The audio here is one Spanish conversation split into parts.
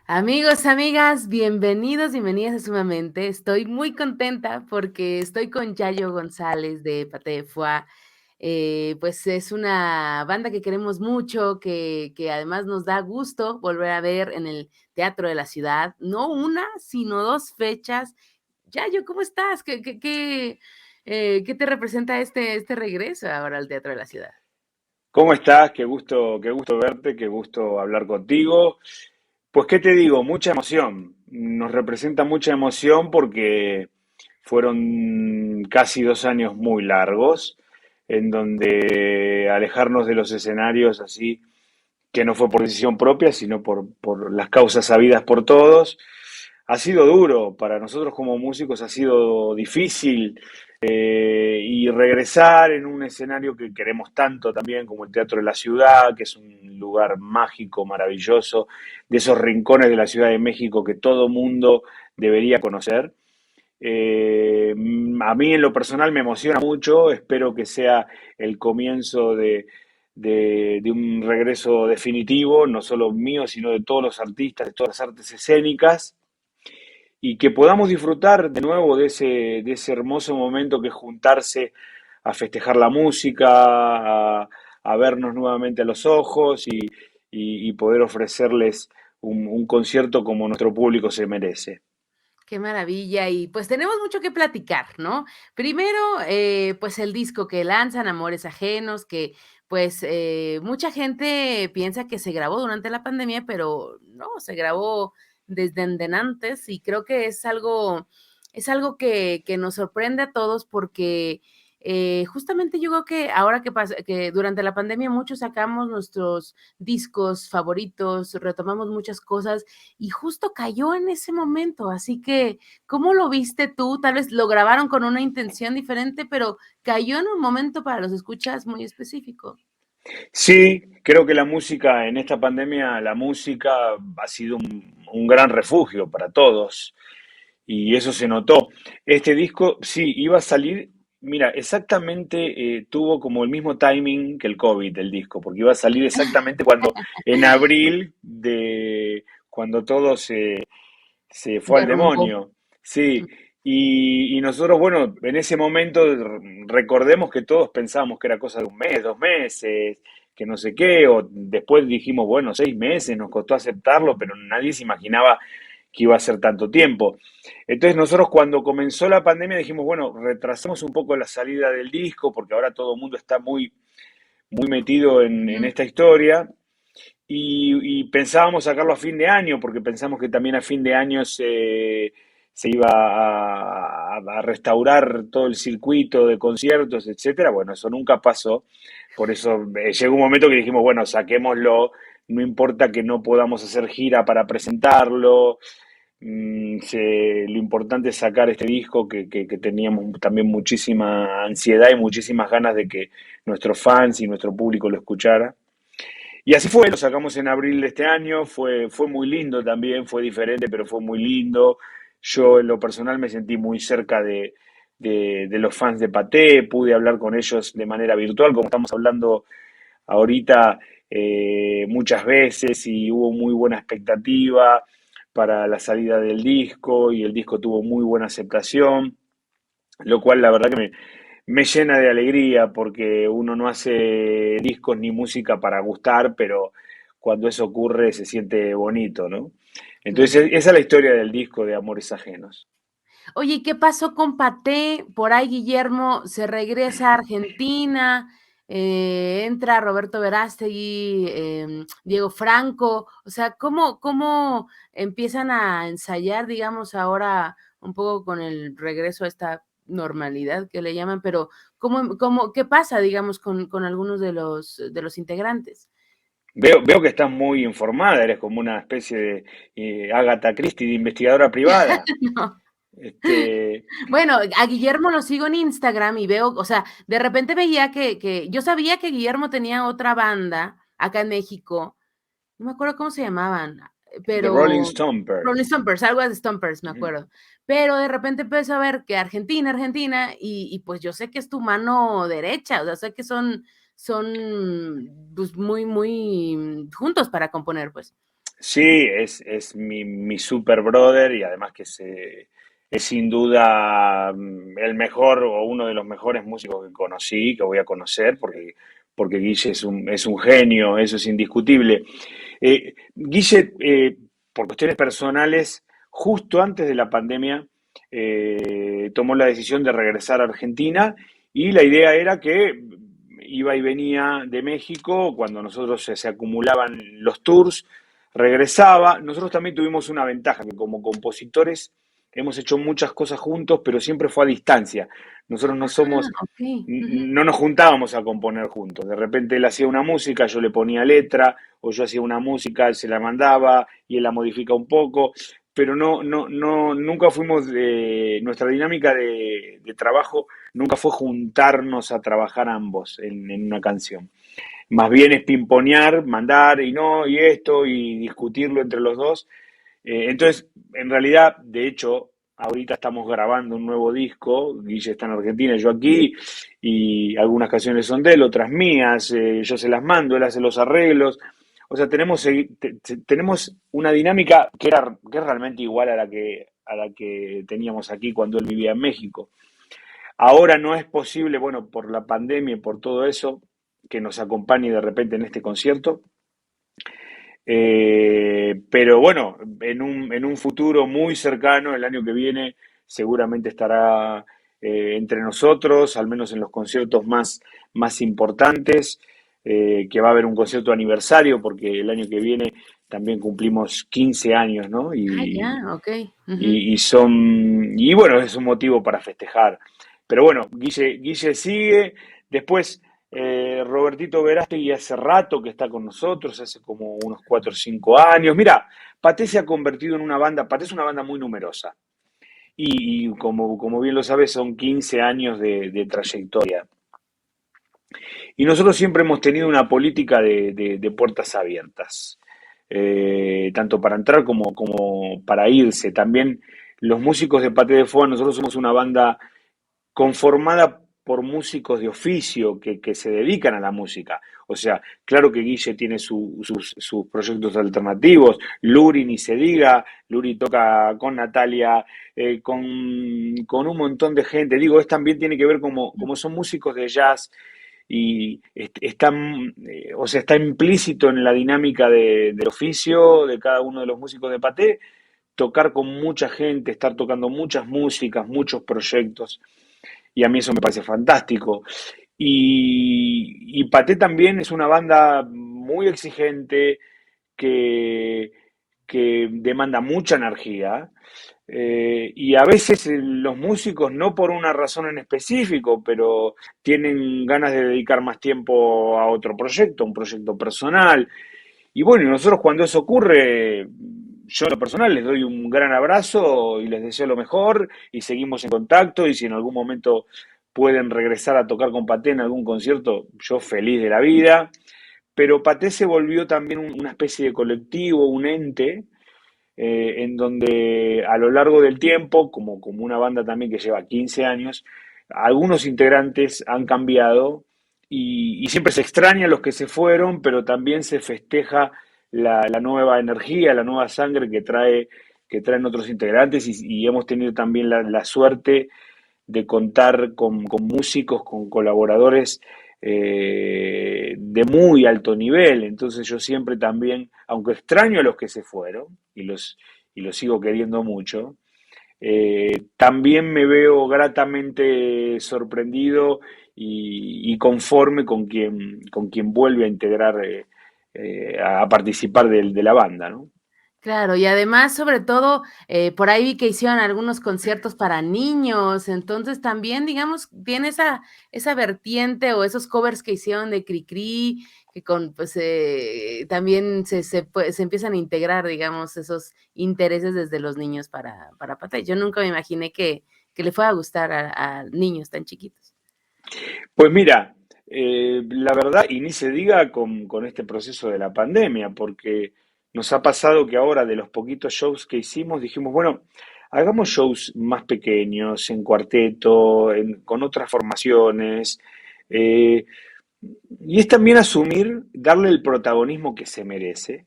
Amigos, amigas, bienvenidos, bienvenidas a Sumamente. Estoy muy contenta porque estoy con Yayo González de Paté de Foix. Pues es una banda que queremos mucho, que además nos da gusto volver a ver en el Teatro de la Ciudad. No una, sino dos fechas. Yayo, ¿cómo estás? ¿Qué te representa este regreso ahora al Teatro de la Ciudad? ¿Cómo estás? Qué gusto verte, qué gusto hablar contigo. Pues, ¿qué te digo? Mucha emoción. Nos representa mucha emoción porque fueron casi 2 años muy largos, en donde alejarnos de los escenarios así, que no fue por decisión propia, sino por las causas sabidas por todos, ha sido duro. Para nosotros como músicos ha sido difícil, y regresar en un escenario que queremos tanto también como el Teatro de la Ciudad, que es un lugar mágico, maravilloso, de esos rincones de la Ciudad de México que todo mundo debería conocer. A mí en lo personal me emociona mucho, espero que sea el comienzo de un regreso definitivo, no solo mío, sino de todos los artistas, de todas las artes escénicas, y que podamos disfrutar de nuevo de ese hermoso momento que es juntarse a festejar la música, a vernos nuevamente a los ojos y poder ofrecerles un concierto como nuestro público se merece. Qué maravilla, y pues tenemos mucho que platicar, ¿no? Primero, pues el disco que lanzan, Amores Ajenos, que pues mucha gente piensa que se grabó durante la pandemia, pero no, se grabó desde antes y creo que es algo que nos sorprende a todos porque justamente yo creo que ahora que pasa, que durante la pandemia muchos sacamos nuestros discos favoritos, retomamos muchas cosas y justo cayó en ese momento. Así que, ¿cómo lo viste tú? Tal vez lo grabaron con una intención diferente, pero cayó en un momento para los escuchas muy específico. Sí, creo que la música en esta pandemia, la música ha sido un gran refugio para todos y eso se notó. Este disco, sí, iba a salir, mira, exactamente, tuvo como el mismo timing que el COVID, el disco, porque iba a salir exactamente cuando, en abril, cuando todo se fue al Derrumbó. demonio. Sí, y nosotros, bueno, en ese momento recordemos que todos pensábamos que era cosa de un mes, 2 meses, que no sé qué, o después dijimos, bueno, 6 meses, nos costó aceptarlo, pero nadie se imaginaba que iba a ser tanto tiempo. Entonces nosotros cuando comenzó la pandemia dijimos, bueno, retrasemos un poco la salida del disco, porque ahora todo el mundo está muy, muy metido en Ujú. esta historia, y pensábamos sacarlo a fin de año, porque pensamos que también a fin de año se iba a restaurar todo el circuito de conciertos, etcétera. Bueno, eso nunca pasó. Por eso llegó un momento que dijimos, bueno, saquémoslo, no importa que no podamos hacer gira para presentarlo. Lo importante es sacar este disco que teníamos también muchísima ansiedad y muchísimas ganas de que nuestros fans y nuestro público lo escuchara. Y así fue, lo sacamos en abril de este año, fue muy lindo también, fue diferente, pero fue muy lindo. Yo en lo personal me sentí muy cerca de los fans de Paté, pude hablar con ellos de manera virtual, como estamos hablando ahorita, muchas veces, y hubo muy buena expectativa para la salida del disco y el disco tuvo muy buena aceptación, lo cual la verdad que me llena de alegría porque uno no hace discos ni música para gustar, pero cuando eso ocurre se siente bonito, ¿no? Entonces, Claro. esa es la historia del disco de Amores Ajenos. Oye, ¿y qué pasó con Paté? Por ahí Guillermo se regresa a Argentina, entra Roberto Verástegui, Diego Franco, o sea, ¿cómo empiezan a ensayar, digamos, ahora un poco con el regreso a esta normalidad que le llaman, pero qué pasa, digamos, con algunos de los integrantes? Veo que estás muy informada, eres como una especie de Agatha Christie, de investigadora privada. No. Este, Bueno, a Guillermo lo sigo en Instagram y veo, o sea, de repente veía que yo sabía que Guillermo tenía otra banda acá en México, no me acuerdo cómo se llamaban, The Rolling pero Rolling Stompers. Stompers, algo de Stompers, me Ujú. acuerdo. Pero de repente empecé a ver que Argentina, Argentina, y pues yo sé que es tu mano derecha, o sea, sé que son pues muy, muy juntos para componer, pues. Sí, es mi super brother y además que es sin duda el mejor o uno de los mejores músicos que conocí, que voy a conocer, porque Guille es un genio, eso es indiscutible. Guille, por cuestiones personales, justo antes de la pandemia, tomó la decisión de regresar a Argentina y la idea era que iba y venía de México cuando nosotros se acumulaban los tours, regresaba. Nosotros también tuvimos una ventaja, que como compositores hemos hecho muchas cosas juntos, pero siempre fue a distancia. Nosotros no Ah, somos, okey. Ujú. no nos juntábamos a componer juntos. De repente él hacía una música, yo le ponía letra, o yo hacía una música, él se la mandaba y él la modifica un poco, pero nunca fuimos nuestra dinámica de trabajo nunca fue juntarnos a trabajar ambos en una canción. Más bien es pimponear, mandar y no, y esto, y discutirlo entre los dos. Entonces, en realidad, de hecho, ahorita estamos grabando un nuevo disco, Guille está en Argentina, yo aquí, y algunas canciones son de él, otras mías, yo se las mando, él hace los arreglos. O sea, tenemos una dinámica que es realmente igual a la que teníamos aquí cuando él vivía en México. Ahora no es posible, bueno, por la pandemia y por todo eso, que nos acompañe de repente en este concierto. Pero bueno, en un futuro muy cercano, el año que viene, seguramente estará entre nosotros, al menos en los conciertos más importantes, que va a haber un concierto aniversario, porque el año que viene también cumplimos 15 años, ¿no? Ah, ya, Y, okey. Ujú. y, y son, y bueno, es un motivo para festejar. Pero bueno, Guille sigue. Después, Robertito Verástegui hace rato que está con nosotros, hace como unos 4 o 5 años. Mira, Paté se ha convertido en una banda, Paté es una banda muy numerosa. Y como bien lo sabes, son 15 años de trayectoria. Y nosotros siempre hemos tenido una política de puertas abiertas, tanto para entrar como para irse. También los músicos de Paté de Foix, nosotros somos una banda conformada por músicos de oficio que se dedican a la música. O sea, claro que Guille tiene sus proyectos alternativos, Luri ni se diga, Luri toca con Natalia, con un montón de gente. Digo, también tiene que ver como son músicos de jazz y están, o sea, está implícito en la dinámica del oficio de cada uno de los músicos de Paté, tocar con mucha gente, estar tocando muchas músicas, muchos proyectos y a mí eso me parece fantástico. Y Paté también es una banda muy exigente que, que demanda mucha energía. Y a veces los músicos, no por una razón en específico, pero tienen ganas de dedicar más tiempo a otro proyecto, un proyecto personal. Y bueno, y nosotros cuando eso ocurre, yo en lo personal les doy un gran abrazo y les deseo lo mejor y seguimos en contacto y si en algún momento pueden regresar a tocar con Paté en algún concierto, yo feliz de la vida. Pero Paté se volvió también una especie de colectivo, un ente, en donde a lo largo del tiempo, como una banda también que lleva 15 años, algunos integrantes han cambiado y siempre se extraña a los que se fueron, pero también se festeja la nueva energía, la nueva sangre que traen otros integrantes y hemos tenido también la suerte de contar con músicos, con colaboradores de muy alto nivel. Entonces yo siempre también, aunque extraño a los que se fueron y los sigo queriendo mucho, también me veo gratamente sorprendido y conforme con quien vuelve a integrar, a participar de la banda, ¿no? Claro, y además, sobre todo, por ahí vi que hicieron algunos conciertos para niños, entonces también, digamos, tiene esa vertiente o esos covers que hicieron de Cricri, que con pues, también se empiezan a integrar, digamos, esos intereses desde los niños para Patay. Yo nunca me imaginé que le fuera a gustar a niños tan chiquitos. Pues mira, la verdad, y ni se diga con este proceso de la pandemia, porque nos ha pasado que ahora de los poquitos shows que hicimos, dijimos, bueno, hagamos shows más pequeños, en cuarteto, con otras formaciones, eh, y es también asumir, darle el protagonismo que se merece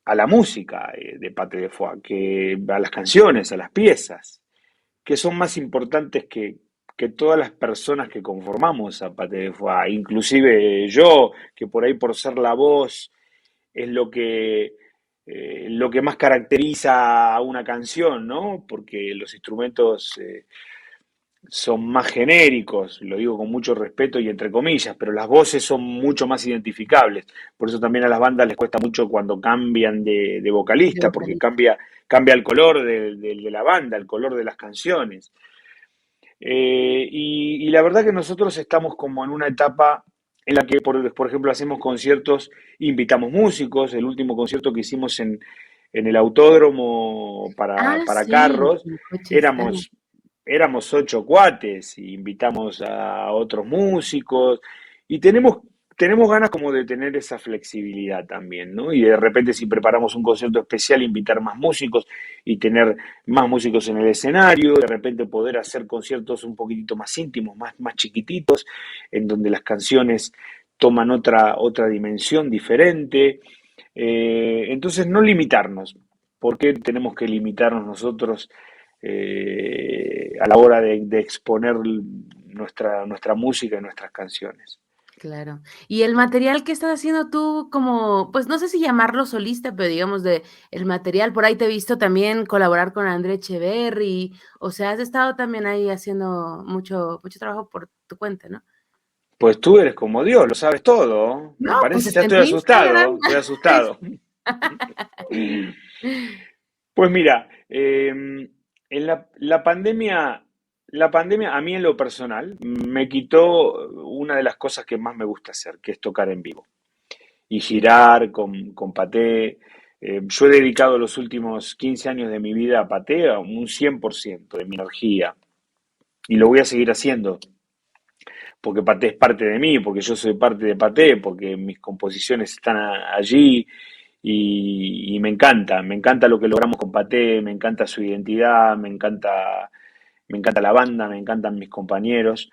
a la música de Pathé de Foix, a las canciones, a las piezas, que son más importantes que todas las personas que conformamos a Pathé de Foix, inclusive yo, que por ahí por ser la voz es lo que más caracteriza a una canción, ¿no? Porque los instrumentos son más genéricos, lo digo con mucho respeto y entre comillas, pero las voces son mucho más identificables. Por eso también a las bandas les cuesta mucho cuando cambian de de vocalista, porque vocalista. cambia el color de la banda, el color de las canciones. Y la verdad que nosotros estamos como en una etapa en la que, por ejemplo, hacemos conciertos, invitamos músicos. El último concierto que hicimos en el autódromo Ah, para sí, carros, en coches. Ajá. éramos, éramos 8 cuates, y invitamos a otros músicos, y tenemos ganas como de tener esa flexibilidad también, ¿no? Y de repente si preparamos un concierto especial, invitar más músicos y tener más músicos en el escenario, de repente poder hacer conciertos un poquitito más íntimos, más chiquititos, en donde las canciones toman otra dimensión diferente. Entonces, no limitarnos. ¿Por qué tenemos que limitarnos nosotros a la hora de exponer nuestra música y nuestras canciones? Claro. Y el material que estás haciendo tú como, pues, no sé si llamarlo solista, pero digamos de el material, por ahí te he visto también colaborar con André Echeverry, o sea, has estado también ahí haciendo mucho trabajo por tu cuenta, ¿no? Pues tú eres como Dios, lo sabes todo. No, Me pues parece, ya está en tu Instagram. estoy asustado. Pues mira, en la pandemia a mí en lo personal me quitó una de las cosas que más me gusta hacer, que es tocar en vivo y girar con Paté. Yo he dedicado los últimos 15 años de mi vida a Paté, a un 100% de mi energía, y lo voy a seguir haciendo, porque Paté es parte de mí, porque yo soy parte de Paté, porque mis composiciones están allí, y me encanta lo que logramos con Paté, me encanta su identidad, me encanta la banda, me encantan mis compañeros.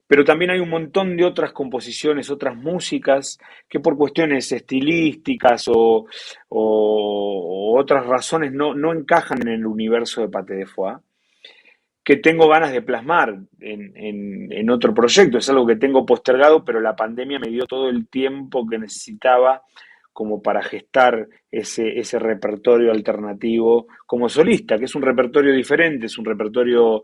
Pero también hay un montón de otras composiciones, otras músicas que por cuestiones estilísticas o otras razones no encajan en el universo de Paté de Foix, que tengo ganas de plasmar en otro proyecto. Es algo que tengo postergado, pero la pandemia me dio todo el tiempo que necesitaba como para gestar ese repertorio alternativo como solista, que es un repertorio diferente, es un repertorio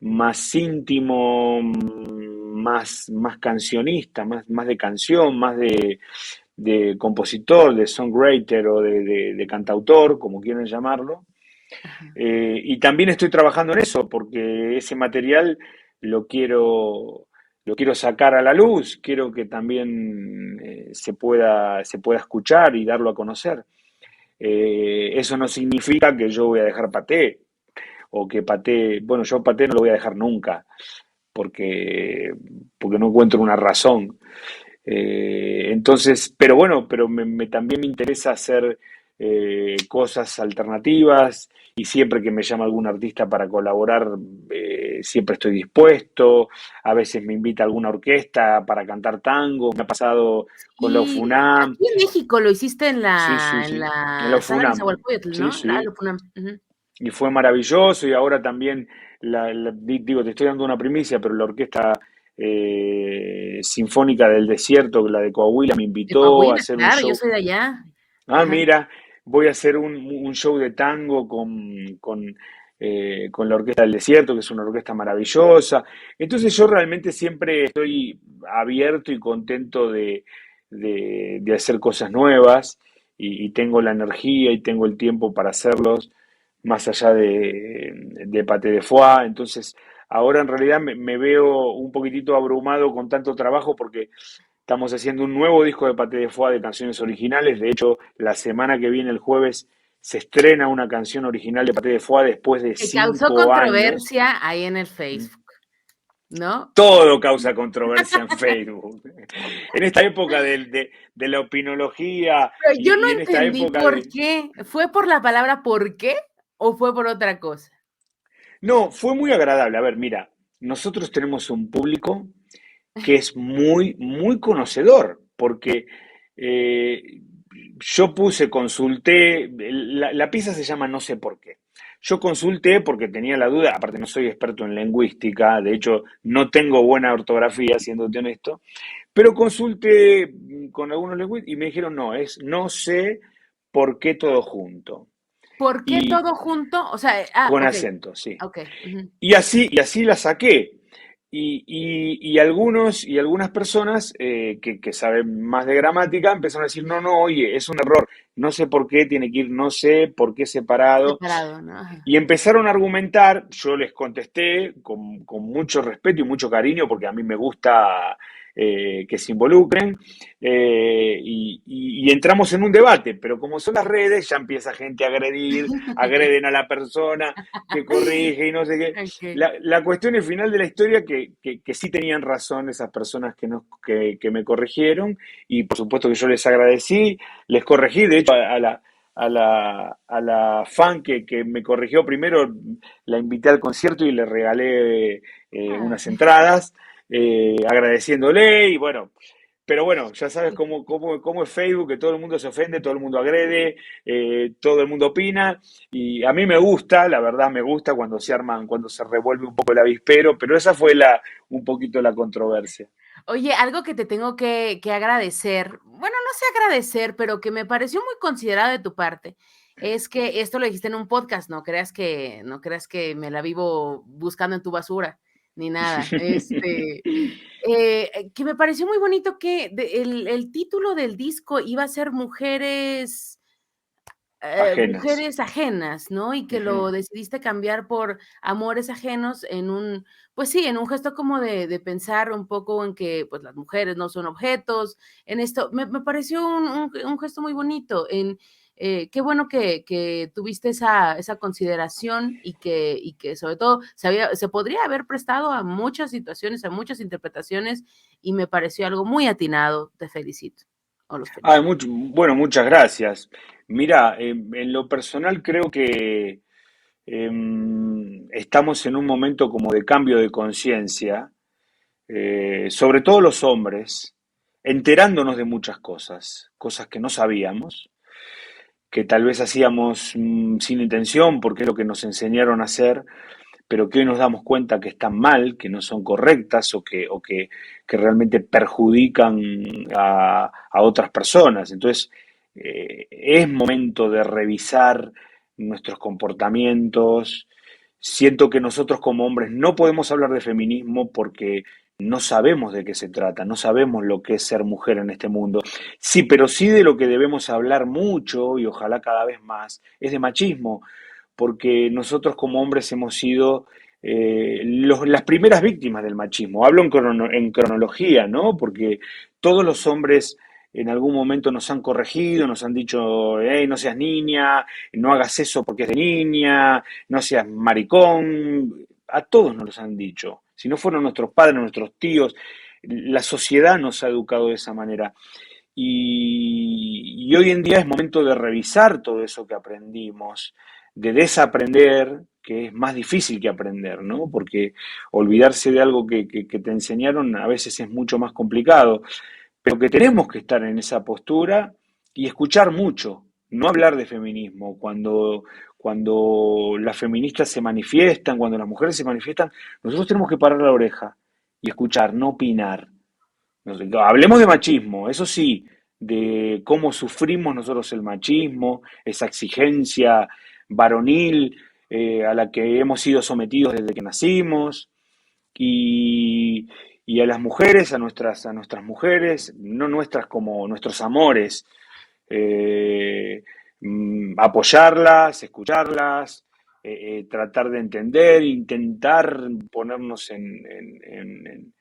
más íntimo, más cancionista, más de canción, más de compositor, de songwriter o de cantautor, como quieran llamarlo. Ajá. Y también estoy trabajando en eso, porque ese material lo quiero, lo quiero sacar a la luz, quiero que también se pueda escuchar y darlo a conocer. Eso no significa que yo voy a dejar Paté, o que Paté, bueno, yo Paté no lo voy a dejar nunca, porque no encuentro una razón. Entonces, pero bueno, pero también me interesa hacer cosas alternativas, y siempre que me llama algún artista para colaborar, siempre estoy dispuesto. A veces me invita alguna orquesta para cantar tango. Me ha pasado con la Sí, UFUNAM. aquí en México lo hiciste Sí, sí, en sí. En la la sala UFUNAM. Nezahualcóyotl, Sí, ¿no? La sí. UNAM. Ujú. Y fue maravilloso. Y ahora también, digo, te estoy dando una primicia, pero la Orquesta Sinfónica del Desierto, la de Coahuila, me De invitó a Coahuila, hacer un claro, yo show. soy de allá. Ah, Ajá. mira, voy a hacer un show de tango con la Orquesta del Desierto, que es una orquesta maravillosa. Entonces yo realmente siempre estoy abierto y contento de hacer cosas nuevas, y tengo la energía y tengo el tiempo para hacerlos, más allá de Paté de Foix. Entonces ahora en realidad me veo un poquitito abrumado con tanto trabajo, porque estamos haciendo un nuevo disco de Paté de Foix de canciones originales. De hecho, la semana que viene, el jueves, se estrena una canción original de Paté de Foix después de Que causó 5 años. controversia ahí en el Facebook, ¿no? Todo causa controversia en Facebook. En esta época de la opinología, Pero yo no y en esta entendí época por de... qué. ¿Fue por la palabra por qué o fue por otra cosa? No, fue muy agradable. A ver, mira, nosotros tenemos un público que es muy conocedor, porque eh, yo consulté, la pieza se llama No sé por qué. Yo consulté porque tenía la duda, aparte no soy experto en lingüística, de hecho no tengo buena ortografía, siéndote honesto, pero consulté con algunos lingüistas y me dijeron no, es no sé por qué todo junto. ¿Por qué Y todo junto? O sea, con okey, acento, sí. okey, ujú. Y así la saqué. Y algunos y algunas personas que saben más de gramática empezaron a decir, no, no, oye, es un error, no sé por qué tiene que ir, no sé por qué separado. Separado, ¿no? Ajá. Y empezaron a argumentar, yo les contesté con mucho respeto y mucho cariño, porque a mí me gusta que se involucren, y entramos en un debate, pero como son las redes, ya empieza gente a agredir, agreden a la persona que corrige y no sé qué. Okey. La cuestión al final de la historia que sí tenían razón esas personas que me corrigieron, y por supuesto que yo les agradecí, les corregí, de hecho a la fan que me corrigió primero, la invité al concierto y le regalé Ah, unas entradas, agradeciéndole y bueno, pero bueno, ya sabes sí. cómo es Facebook, que todo el mundo se ofende, todo el mundo agrede, todo el mundo opina, y a mí me gusta, la verdad me gusta cuando se arman, cuando se revuelve un poco el avispero, pero esa fue un poquito la controversia. Oye, algo que te tengo que agradecer, bueno, no sé agradecer, pero que me pareció muy considerado de tu parte, es que esto lo dijiste en un podcast, no creas que me la vivo buscando en tu basura, ni nada. Que me pareció muy bonito que el título del disco iba a ser Ajenas. mujeres ajenas, ¿no? Y que Ujú. lo decidiste cambiar por amores ajenos pues sí, en un gesto como de pensar un poco en que, pues, las mujeres no son objetos, en esto. Me pareció un gesto muy bonito, qué bueno que tuviste esa consideración y que sobre todo se podría haber prestado a muchas situaciones, a muchas interpretaciones, y me pareció algo muy atinado. Te felicito, o los Ah, felicito. bueno, muchas gracias. Mira, en lo personal creo que estamos en un momento como de cambio de conciencia, sobre todo los hombres, enterándonos de muchas cosas, cosas que no sabíamos, que tal vez hacíamos sin intención porque es lo que nos enseñaron a hacer, pero que hoy nos damos cuenta que están mal, que no son correctas que realmente perjudican a otras personas. Entonces, es momento de revisar nuestros comportamientos. Siento que nosotros como hombres no podemos hablar de feminismo porque no sabemos de qué se trata, no sabemos lo que es ser mujer en este mundo. Sí, pero sí de lo que debemos hablar mucho y ojalá cada vez más, es de machismo, porque nosotros como hombres hemos sido las primeras víctimas del machismo. Hablo en cronología, ¿no? Porque todos los hombres en algún momento nos han corregido, nos han dicho, hey, no seas niña, no hagas eso porque es de niña, no seas maricón. A todos nos los han dicho. Si no fueron nuestros padres, nuestros tíos, la sociedad nos ha educado de esa manera. Y hoy en día es momento de revisar todo eso que aprendimos, de desaprender, que es más difícil que aprender, ¿no? Porque olvidarse de algo que te enseñaron a veces es mucho más complicado, pero que tenemos que estar en esa postura y escuchar mucho, no hablar de feminismo. Cuando las feministas se manifiestan, cuando las mujeres se manifiestan, nosotros tenemos que parar la oreja y escuchar, no opinar. No sé, hablemos de machismo, eso sí, de cómo sufrimos nosotros el machismo, esa exigencia varonil a la que hemos sido sometidos desde que nacimos, y, y a las mujeres, a nuestras mujeres, no nuestras como nuestros amores, eh, apoyarlas, escucharlas, tratar de entender, intentar ponernos en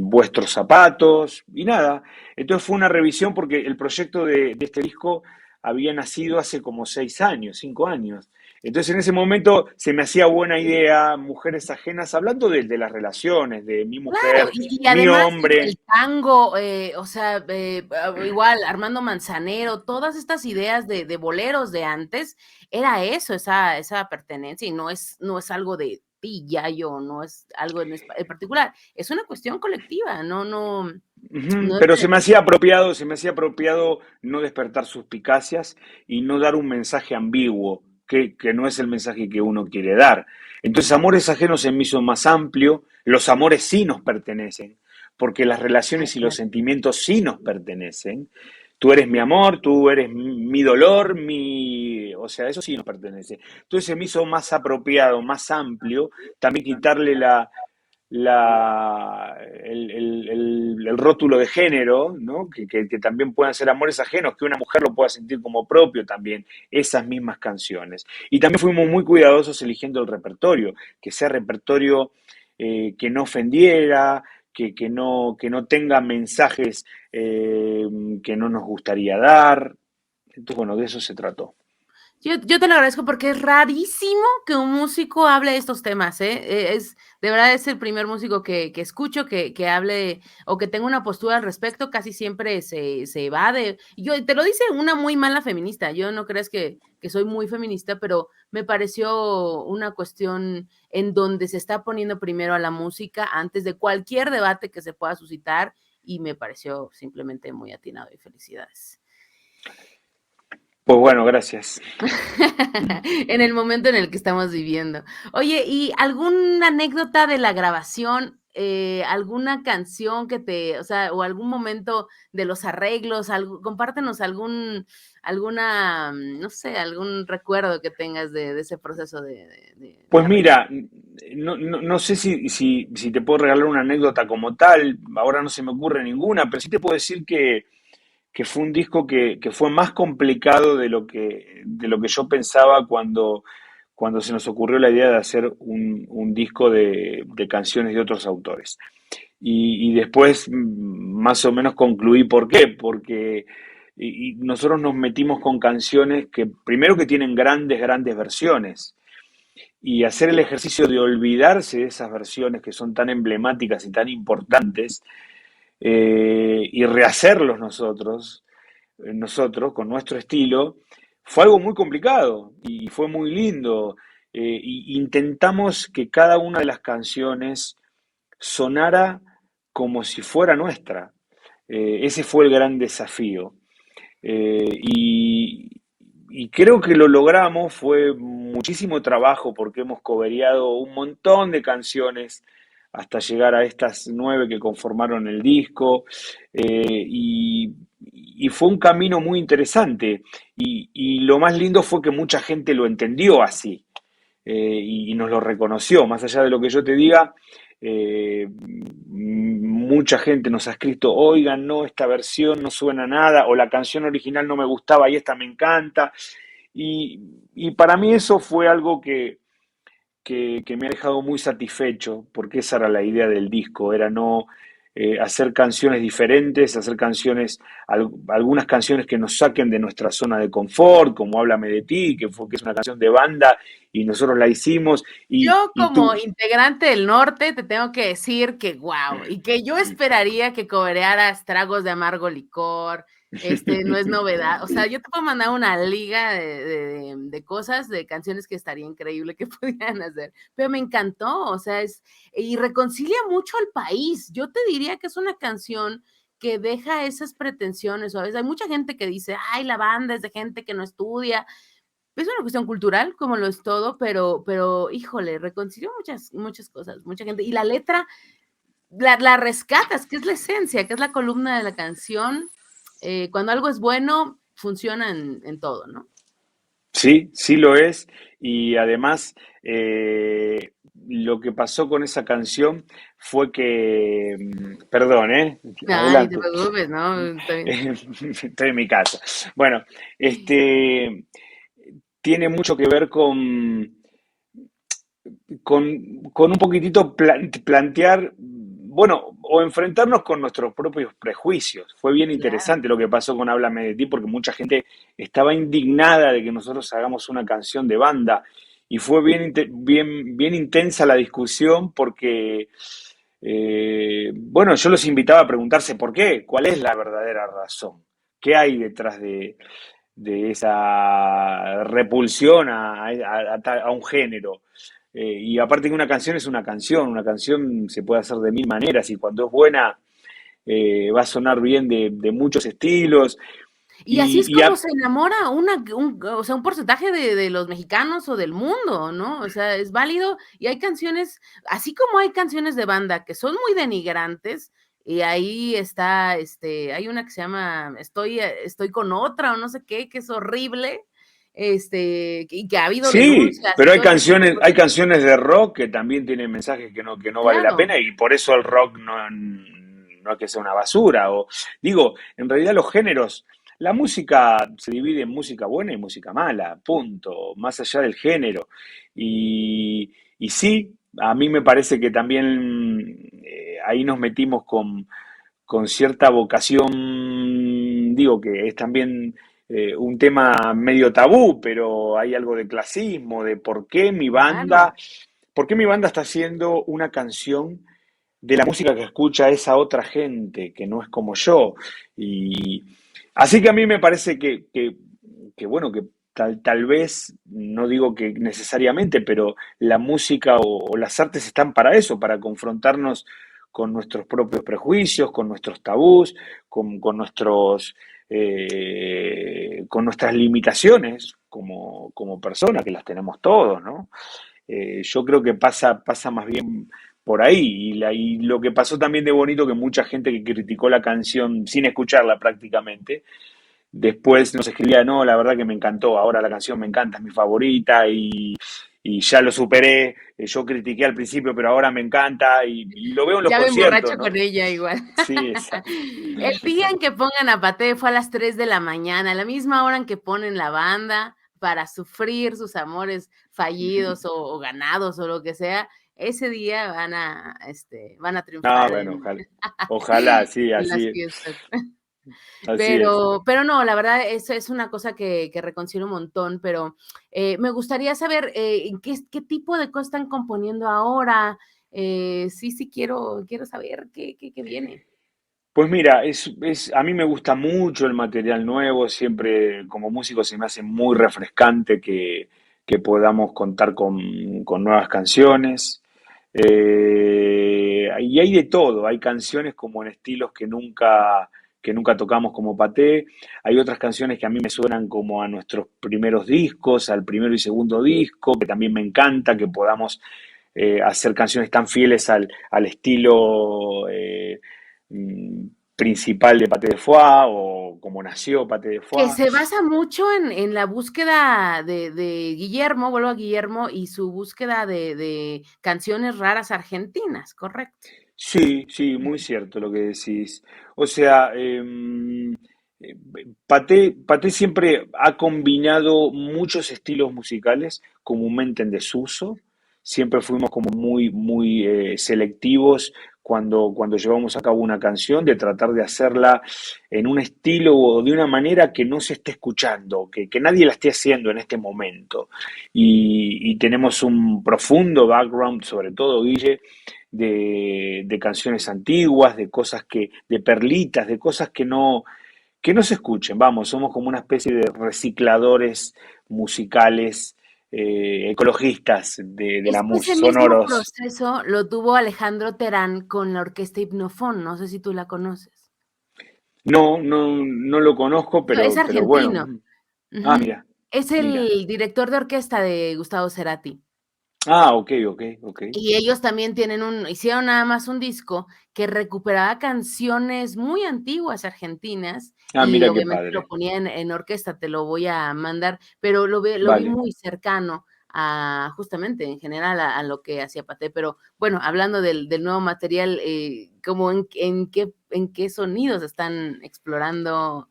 vuestros zapatos y nada. Entonces fue una revisión porque el proyecto de este disco había nacido hace como 6 años, 5 años. Entonces en ese momento se me hacía buena idea mujeres ajenas, hablando de las relaciones, de mi Claro, mujer, y mi además el hombre. tango, o sea, igual Armando Manzanero, todas estas ideas de boleros de antes, era eso, esa pertenencia, y no es algo de ti, ya yo, no es algo en particular, es una cuestión colectiva, no. Ujú, No pero sé. se me hacía apropiado no despertar suspicacias y no dar un mensaje ambiguo, que no es el mensaje que uno quiere dar. Entonces, amores ajenos se me hizo más amplio, los amores sí nos pertenecen, porque las Ay, relaciones y los claro. sentimientos sí nos pertenecen. Tú eres mi amor, tú eres mi dolor, o sea, eso sí nos pertenece. Entonces se me hizo más apropiado, más amplio, también quitarle el rótulo de género, ¿no? Que también puedan ser amores ajenos, que una mujer lo pueda sentir como propio también, esas mismas canciones. Y también fuimos muy cuidadosos eligiendo el repertorio, que sea repertorio que no ofendiera, que no tenga mensajes que no nos gustaría dar. Entonces, bueno, de eso se trató. Yo te lo agradezco porque es rarísimo que un músico hable de estos temas, ¿eh? De verdad es el primer músico que escucho que hable o que tenga una postura al respecto, casi siempre se evade. Yo te lo dice una muy mala feminista, yo no creas que soy muy feminista, pero me pareció una cuestión en donde se está poniendo primero a la música antes de cualquier debate que se pueda suscitar y me pareció simplemente muy atinado y felicidades. Pues bueno, gracias. En el momento en el que estamos viviendo. Oye, ¿y alguna anécdota de la grabación? ¿Alguna canción que o sea, o algún momento de los arreglos? Compártenos no sé, algún recuerdo que tengas de ese proceso de Pues arreglo. mira, no sé si te puedo regalar una anécdota como tal, ahora no se me ocurre ninguna, pero sí te puedo decir que fue un disco que fue más complicado de lo que yo pensaba cuando se nos ocurrió la idea de hacer un disco de canciones de otros autores. Y después más o menos concluí por qué, porque y nosotros nos metimos con canciones que primero que tienen grandes, grandes versiones y hacer el ejercicio de olvidarse de esas versiones que son tan emblemáticas y tan importantes y rehacerlos nosotros con nuestro estilo, fue algo muy complicado y fue muy lindo. Y intentamos que cada una de las canciones sonara como si fuera nuestra. Ese fue el gran desafío. Y creo que lo logramos, fue muchísimo trabajo porque hemos cobereado un montón de canciones hasta llegar a estas 9 que conformaron el disco. Y fue un camino muy interesante. Y lo más lindo fue que mucha gente lo entendió así y nos lo reconoció. Más allá de lo que yo te diga, mucha gente nos ha escrito, oigan, no, esta versión no suena a nada, o la canción original no me gustaba y esta me encanta. Y, y para mí eso fue algo que me ha dejado muy satisfecho, porque esa era la idea del disco, era no hacer canciones diferentes, hacer algunas canciones que nos saquen de nuestra zona de confort, como Háblame de ti, que es una canción de banda y nosotros la hicimos, Yo y como tú, integrante del norte te tengo que decir que guau, y que yo esperaría que coberearas Tragos de Amargo Licor, no es novedad, o sea, yo te puedo mandar una liga de cosas, de canciones que estaría increíble que pudieran hacer, pero me encantó, o sea, y reconcilia mucho al país. Yo te diría que es una canción que deja esas pretensiones, o a veces hay mucha gente que dice: "Ay, la banda es de gente que no estudia", es una cuestión cultural, como lo es todo, pero híjole, reconcilió muchas cosas, mucha gente. Y la letra la rescatas, que es la esencia, que es la columna de la canción. Cuando algo es bueno, funciona en todo, ¿no? sí, sí lo es, y además lo que pasó con esa canción fue que, perdón, Ay, no te adelante. preocupes, ¿no? Está bien. Estoy en mi casa. Bueno, tiene mucho que ver con un poquitito plantear, bueno, o enfrentarnos con nuestros propios prejuicios. Fue bien Claro. interesante lo que pasó con Háblame de ti, porque mucha gente estaba indignada de que nosotros hagamos una canción de banda. Y fue bien intensa la discusión porque, bueno, yo los invitaba a preguntarse por qué, cuál es la verdadera razón, qué hay detrás de esa repulsión a un género. Y aparte que una canción es una canción se puede hacer de mil maneras y cuando es buena va a sonar bien de muchos estilos. Y así es Y como se enamora o sea, un porcentaje de los mexicanos o del mundo, ¿no? O sea, es válido y hay canciones, así como hay canciones de banda que son muy denigrantes, y ahí está, hay una que se llama Estoy con otra o no sé qué, que es horrible, y que ha habido sí, denuncias y pero todo ese tipo de hay cosas. canciones de rock que también tienen mensajes que no vale la Claro, pena y por eso el rock no es que sea una basura. O, digo, en realidad los géneros, la música se divide en música buena y música mala, punto, más allá del género. Y sí, a mí me parece que también ahí nos metimos con cierta vocación, digo que es también un tema medio tabú, pero hay algo de clasismo, de claro. por qué mi banda está haciendo una canción de la música que escucha esa otra gente que no es como yo. Y así que a mí me parece que bueno, que tal vez, no digo que necesariamente, pero la música o las artes están para eso, para confrontarnos con nuestros propios prejuicios, con nuestros tabús, con nuestras limitaciones como personas, que las tenemos todos, ¿no? Yo creo que pasa más bien por ahí. Y lo que pasó también de bonito, que mucha gente que criticó la canción sin escucharla prácticamente, después nos escribía, no, la verdad que me encantó, ahora la canción me encanta, es mi favorita y ya lo superé. Yo critiqué al principio, pero ahora me encanta y lo veo en los Ya me conciertos, emborracho ¿no? con ella igual. Sí, exacto. El día en que pongan a Paté fue a las 3 de la mañana, a la misma hora en que ponen la banda para sufrir sus amores fallidos o ganados o lo que sea, ese día van a Ah, triunfar bueno, ojalá, sí, en las así, fiestas. así es. Pero no, la verdad, eso es una cosa que reconsidero un montón, pero me gustaría saber qué tipo de cosas están componiendo ahora. Sí, quiero saber qué viene. Pues mira, a mí me gusta mucho el material nuevo, siempre como músico se me hace muy refrescante que podamos contar con nuevas canciones. Y hay de todo, hay canciones como en estilos que nunca tocamos como Paté, hay otras canciones que a mí me suenan como a nuestros primeros discos, al primero y segundo disco, que también me encanta que podamos hacer canciones tan fieles al estilo mm, principal de Paté de Foix o como nació Paté de Que Foix. se basa mucho en la búsqueda de Guillermo, vuelvo a Guillermo, y su búsqueda de canciones raras argentinas, ¿correcto? Sí, sí, muy Ujú. cierto lo que decís. O sea, eh, Paté siempre ha combinado muchos estilos musicales comúnmente en desuso. Siempre fuimos como muy selectivos cuando llevamos a cabo una canción, de tratar de hacerla en un estilo o de una manera que no se esté escuchando, que nadie la esté haciendo en este momento. Y tenemos un profundo background, sobre todo Guille, de canciones antiguas, de cosas de perlitas, de cosas que no se escuchen. Vamos, somos como una especie de recicladores musicales, ecologistas de la música, Ese mismo sonoros. proceso lo tuvo Alejandro Terán con la orquesta Hipnofón, no sé si tú la conoces. No lo conozco, Es pero bueno. argentino. Ah, Ujú. mira, Es mira. el director de orquesta de Gustavo Cerati. Ah, ok, ok, ok. Y ellos también hicieron nada más un disco que recuperaba canciones muy antiguas argentinas Ah, y mira qué obviamente lo padre. ponía en orquesta, te lo voy a mandar, pero lo vi Vale. muy cercano a justamente en general a lo que hacía Paté. Pero bueno, hablando del nuevo material, ¿cómo en qué sonidos están explorando?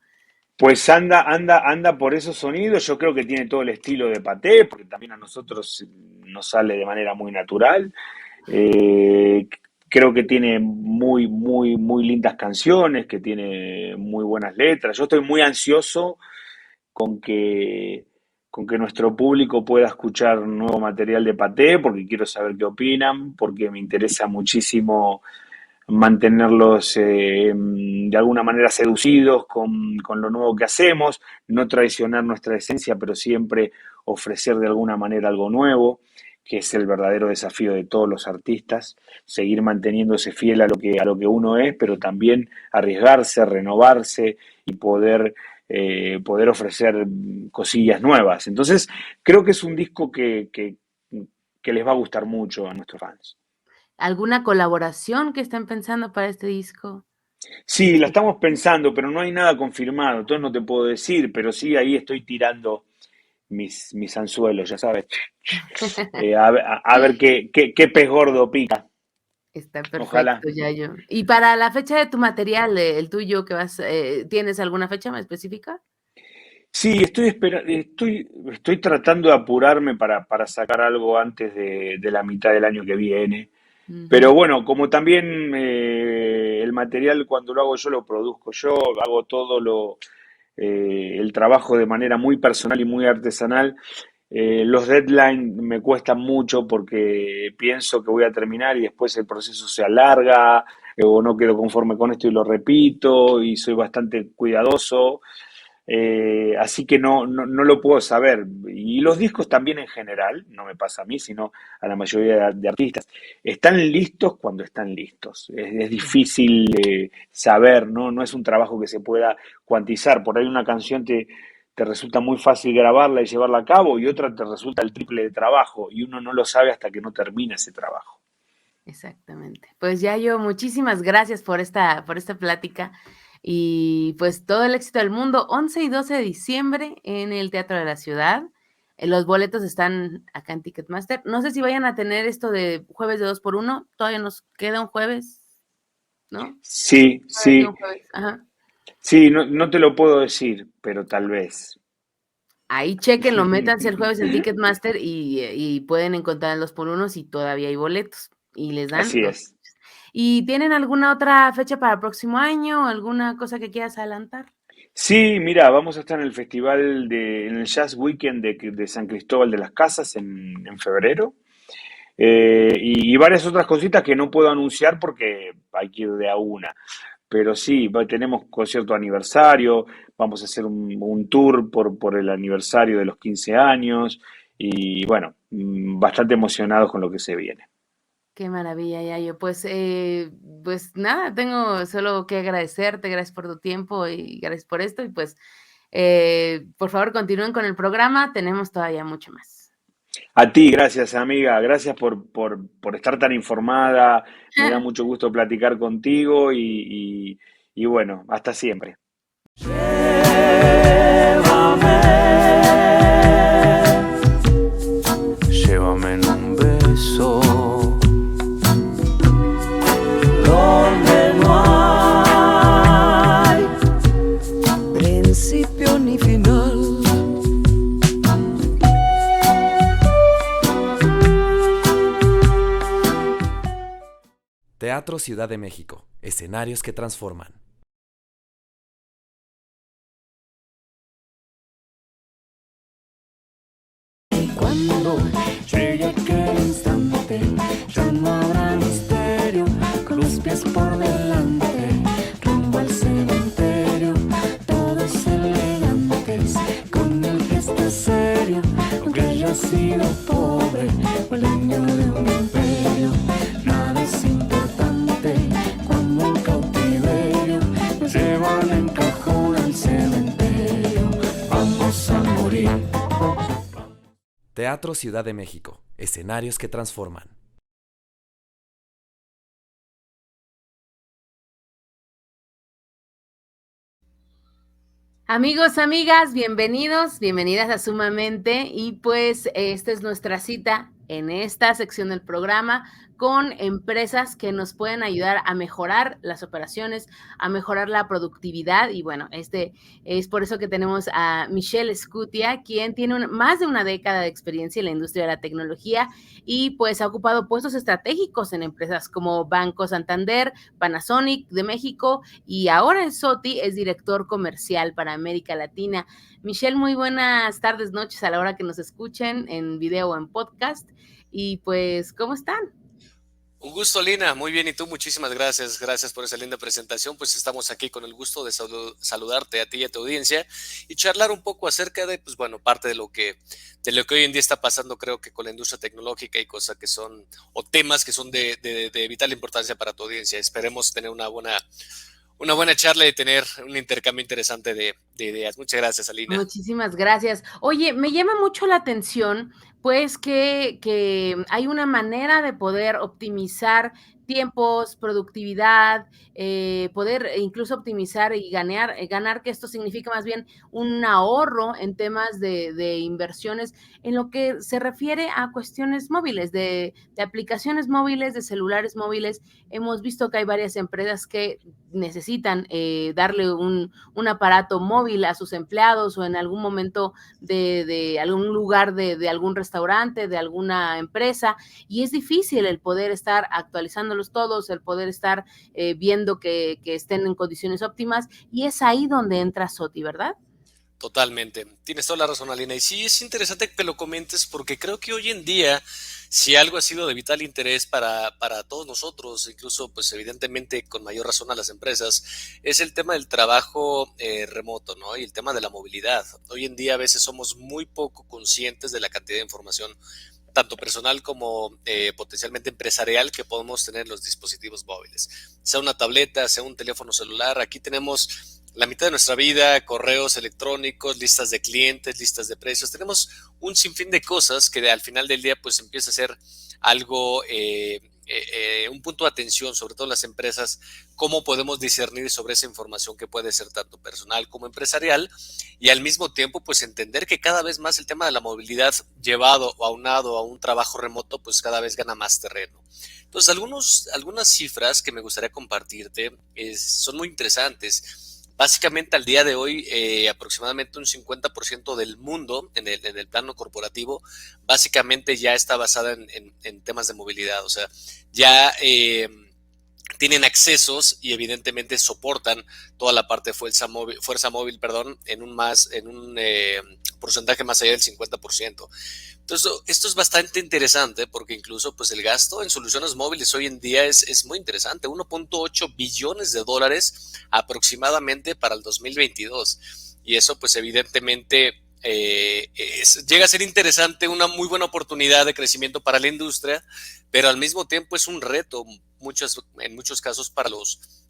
Pues anda por esos sonidos. Yo creo que tiene todo el estilo de Paté, porque también a nosotros nos sale de manera muy natural. Eh, Creo que tiene muy lindas canciones, que tiene muy buenas letras. Yo estoy muy ansioso con que, con que nuestro público pueda escuchar nuevo material de Paté, porque quiero saber qué opinan, porque me interesa muchísimo mantenerlos de alguna manera seducidos con lo nuevo que hacemos, no traicionar nuestra esencia, pero siempre ofrecer de alguna manera algo nuevo, que es el verdadero desafío de todos los artistas, seguir manteniéndose fiel a lo que uno es, pero también arriesgarse, renovarse y poder ofrecer cosillas nuevas. Entonces, creo que es un disco que les va a gustar mucho a nuestros fans. ¿Alguna colaboración que estén pensando para este disco? Sí, la estamos pensando, pero no hay nada confirmado, entonces no te puedo decir, pero sí ahí estoy tirando mis anzuelos, ya sabes. A ver qué pez gordo pica. Está Ojalá. perfecto, Yayo. Y para la fecha de tu material, el tuyo que vas, ¿tienes alguna fecha más específica? Sí, estoy tratando de apurarme para sacar algo antes de la mitad del año que viene. Pero Ujú. bueno, como también el material cuando lo hago yo lo produzco yo, hago el trabajo de manera muy personal y muy artesanal. Los deadlines me cuestan mucho porque pienso que voy a terminar y después el proceso se alarga, o no quedo conforme con esto y lo repito, y soy bastante cuidadoso. Así que no lo puedo saber. Y los discos también en general, no me pasa a mí, sino a la mayoría de artistas, están listos cuando están listos. Es difícil saber, ¿no? No es un trabajo que se pueda cuantizar. Por ahí una canción te resulta muy fácil grabarla y llevarla a cabo y otra te resulta el triple de trabajo y uno no lo sabe hasta que no termina ese trabajo. Exactamente. Pues Yayo, muchísimas gracias por esta plática y pues todo el éxito del mundo. 11 y 12 de diciembre en el Teatro de la Ciudad. Los boletos están acá en Ticketmaster. No sé si vayan a tener esto de jueves de 2 por uno. Todavía nos queda un jueves, ¿no? Sí, Todavía queda sí, un jueves. Ajá. sí, no te lo puedo decir, pero tal vez. Ahí chequenlo, métanse el jueves en Ticketmaster y pueden encontrar los por unos y todavía hay boletos y les dan Así 2. es. ¿Y tienen alguna otra fecha para el próximo año? ¿Alguna cosa que quieras adelantar? Sí, mira, vamos a estar en el en el Jazz Weekend de San Cristóbal de las Casas en febrero. Y varias otras cositas que no puedo anunciar porque hay que ir de a una. Pero sí, tenemos concierto aniversario, vamos a hacer un tour por el aniversario de los 15 años y bueno, bastante emocionados con lo que se viene. Qué maravilla, Yayo. Pues nada, tengo solo que agradecerte, gracias por tu tiempo y gracias por esto. Y pues, por favor, continúen con el programa, tenemos todavía mucho más. A ti, gracias amiga, gracias por estar tan informada, me da mucho gusto platicar contigo y bueno, hasta siempre. Llévame en un beso donde no hay principio ni final. Teatro Ciudad de México, escenarios que transforman. Cuando llegue aquel instante, ya no habrá misterio, con los pies por delante, rumbo al cementerio, todos elegantes, con el gesto serio, aunque haya sido pobre o el dueño de un imperio, nada es importante cuando en cautiverio nos llevan en cajón al cementerio, vamos a morir. Teatro Ciudad de México, escenarios que transforman. Amigos, amigas, bienvenidos, bienvenidas a Sumamente y pues esta es nuestra cita en esta sección del programa con empresas que nos pueden ayudar a mejorar las operaciones, a mejorar la productividad y bueno, este es por eso que tenemos a Michelle Scutia, quien tiene más de una década de experiencia en la industria de la tecnología y pues ha ocupado puestos estratégicos en empresas como Banco Santander, Panasonic de México y ahora en SOTI es director comercial para América Latina. Michelle, muy buenas tardes, noches a la hora que nos escuchen en video o en podcast. Y pues, ¿cómo están? Un gusto, Lina. Muy bien, y tú, muchísimas gracias. Gracias por esa linda presentación. Pues estamos aquí con el gusto de saludarte a ti y a tu audiencia y charlar un poco acerca de, pues bueno, parte de lo que hoy en día está pasando, creo que con la industria tecnológica y cosas que son, o temas que son de vital importancia para tu audiencia. Esperemos tener una buena charla y tener un intercambio interesante de ideas. Muchas gracias, Alina. Muchísimas gracias. Oye, me llama mucho la atención, pues, que hay una manera de poder optimizar tiempos, productividad, poder incluso optimizar y ganar, que esto significa más bien un ahorro en temas de inversiones en lo que se refiere a cuestiones móviles, de aplicaciones móviles, de celulares móviles. Hemos visto que hay varias empresas que necesitan darle un aparato móvil a sus empleados o en algún momento de algún lugar de algún restaurante, de alguna empresa, y es difícil el poder estar actualizándolos todos, el poder estar viendo que estén en condiciones óptimas, y es ahí donde entra Soti, ¿verdad? Totalmente, tienes toda la razón, Alina. Y sí, es interesante que lo comentes porque creo que hoy en día, si algo ha sido de vital interés para todos nosotros, incluso pues evidentemente con mayor razón a las empresas, es el tema del trabajo remoto, ¿no? Y el tema de la movilidad. Hoy en día a veces somos muy poco conscientes de la cantidad de información, tanto personal como potencialmente empresarial, que podemos tener en los dispositivos móviles. Sea una tableta, sea un teléfono celular, aquí tenemos la mitad de nuestra vida, correos electrónicos, listas de clientes, listas de precios. Tenemos un sinfín de cosas que al final del día pues empieza a ser algo, un punto de atención, sobre todo en las empresas, cómo podemos discernir sobre esa información que puede ser tanto personal como empresarial, y al mismo tiempo pues entender que cada vez más el tema de la movilidad llevado o aunado a un trabajo remoto pues cada vez gana más terreno. Entonces algunas cifras que me gustaría compartirte son muy interesantes. Básicamente al día de hoy, aproximadamente un 50% del mundo en el plano corporativo, básicamente ya está basada en temas de movilidad. O sea, ya tienen accesos y evidentemente soportan toda la parte de fuerza móvil, perdón, en un porcentaje más allá del 50%. Entonces, esto es bastante interesante porque incluso pues el gasto en soluciones móviles hoy en día es muy interesante, 1.8 billones de dólares aproximadamente para el 2022. Y eso pues evidentemente llega a ser interesante, una muy buena oportunidad de crecimiento para la industria, pero al mismo tiempo es un reto en muchos casos para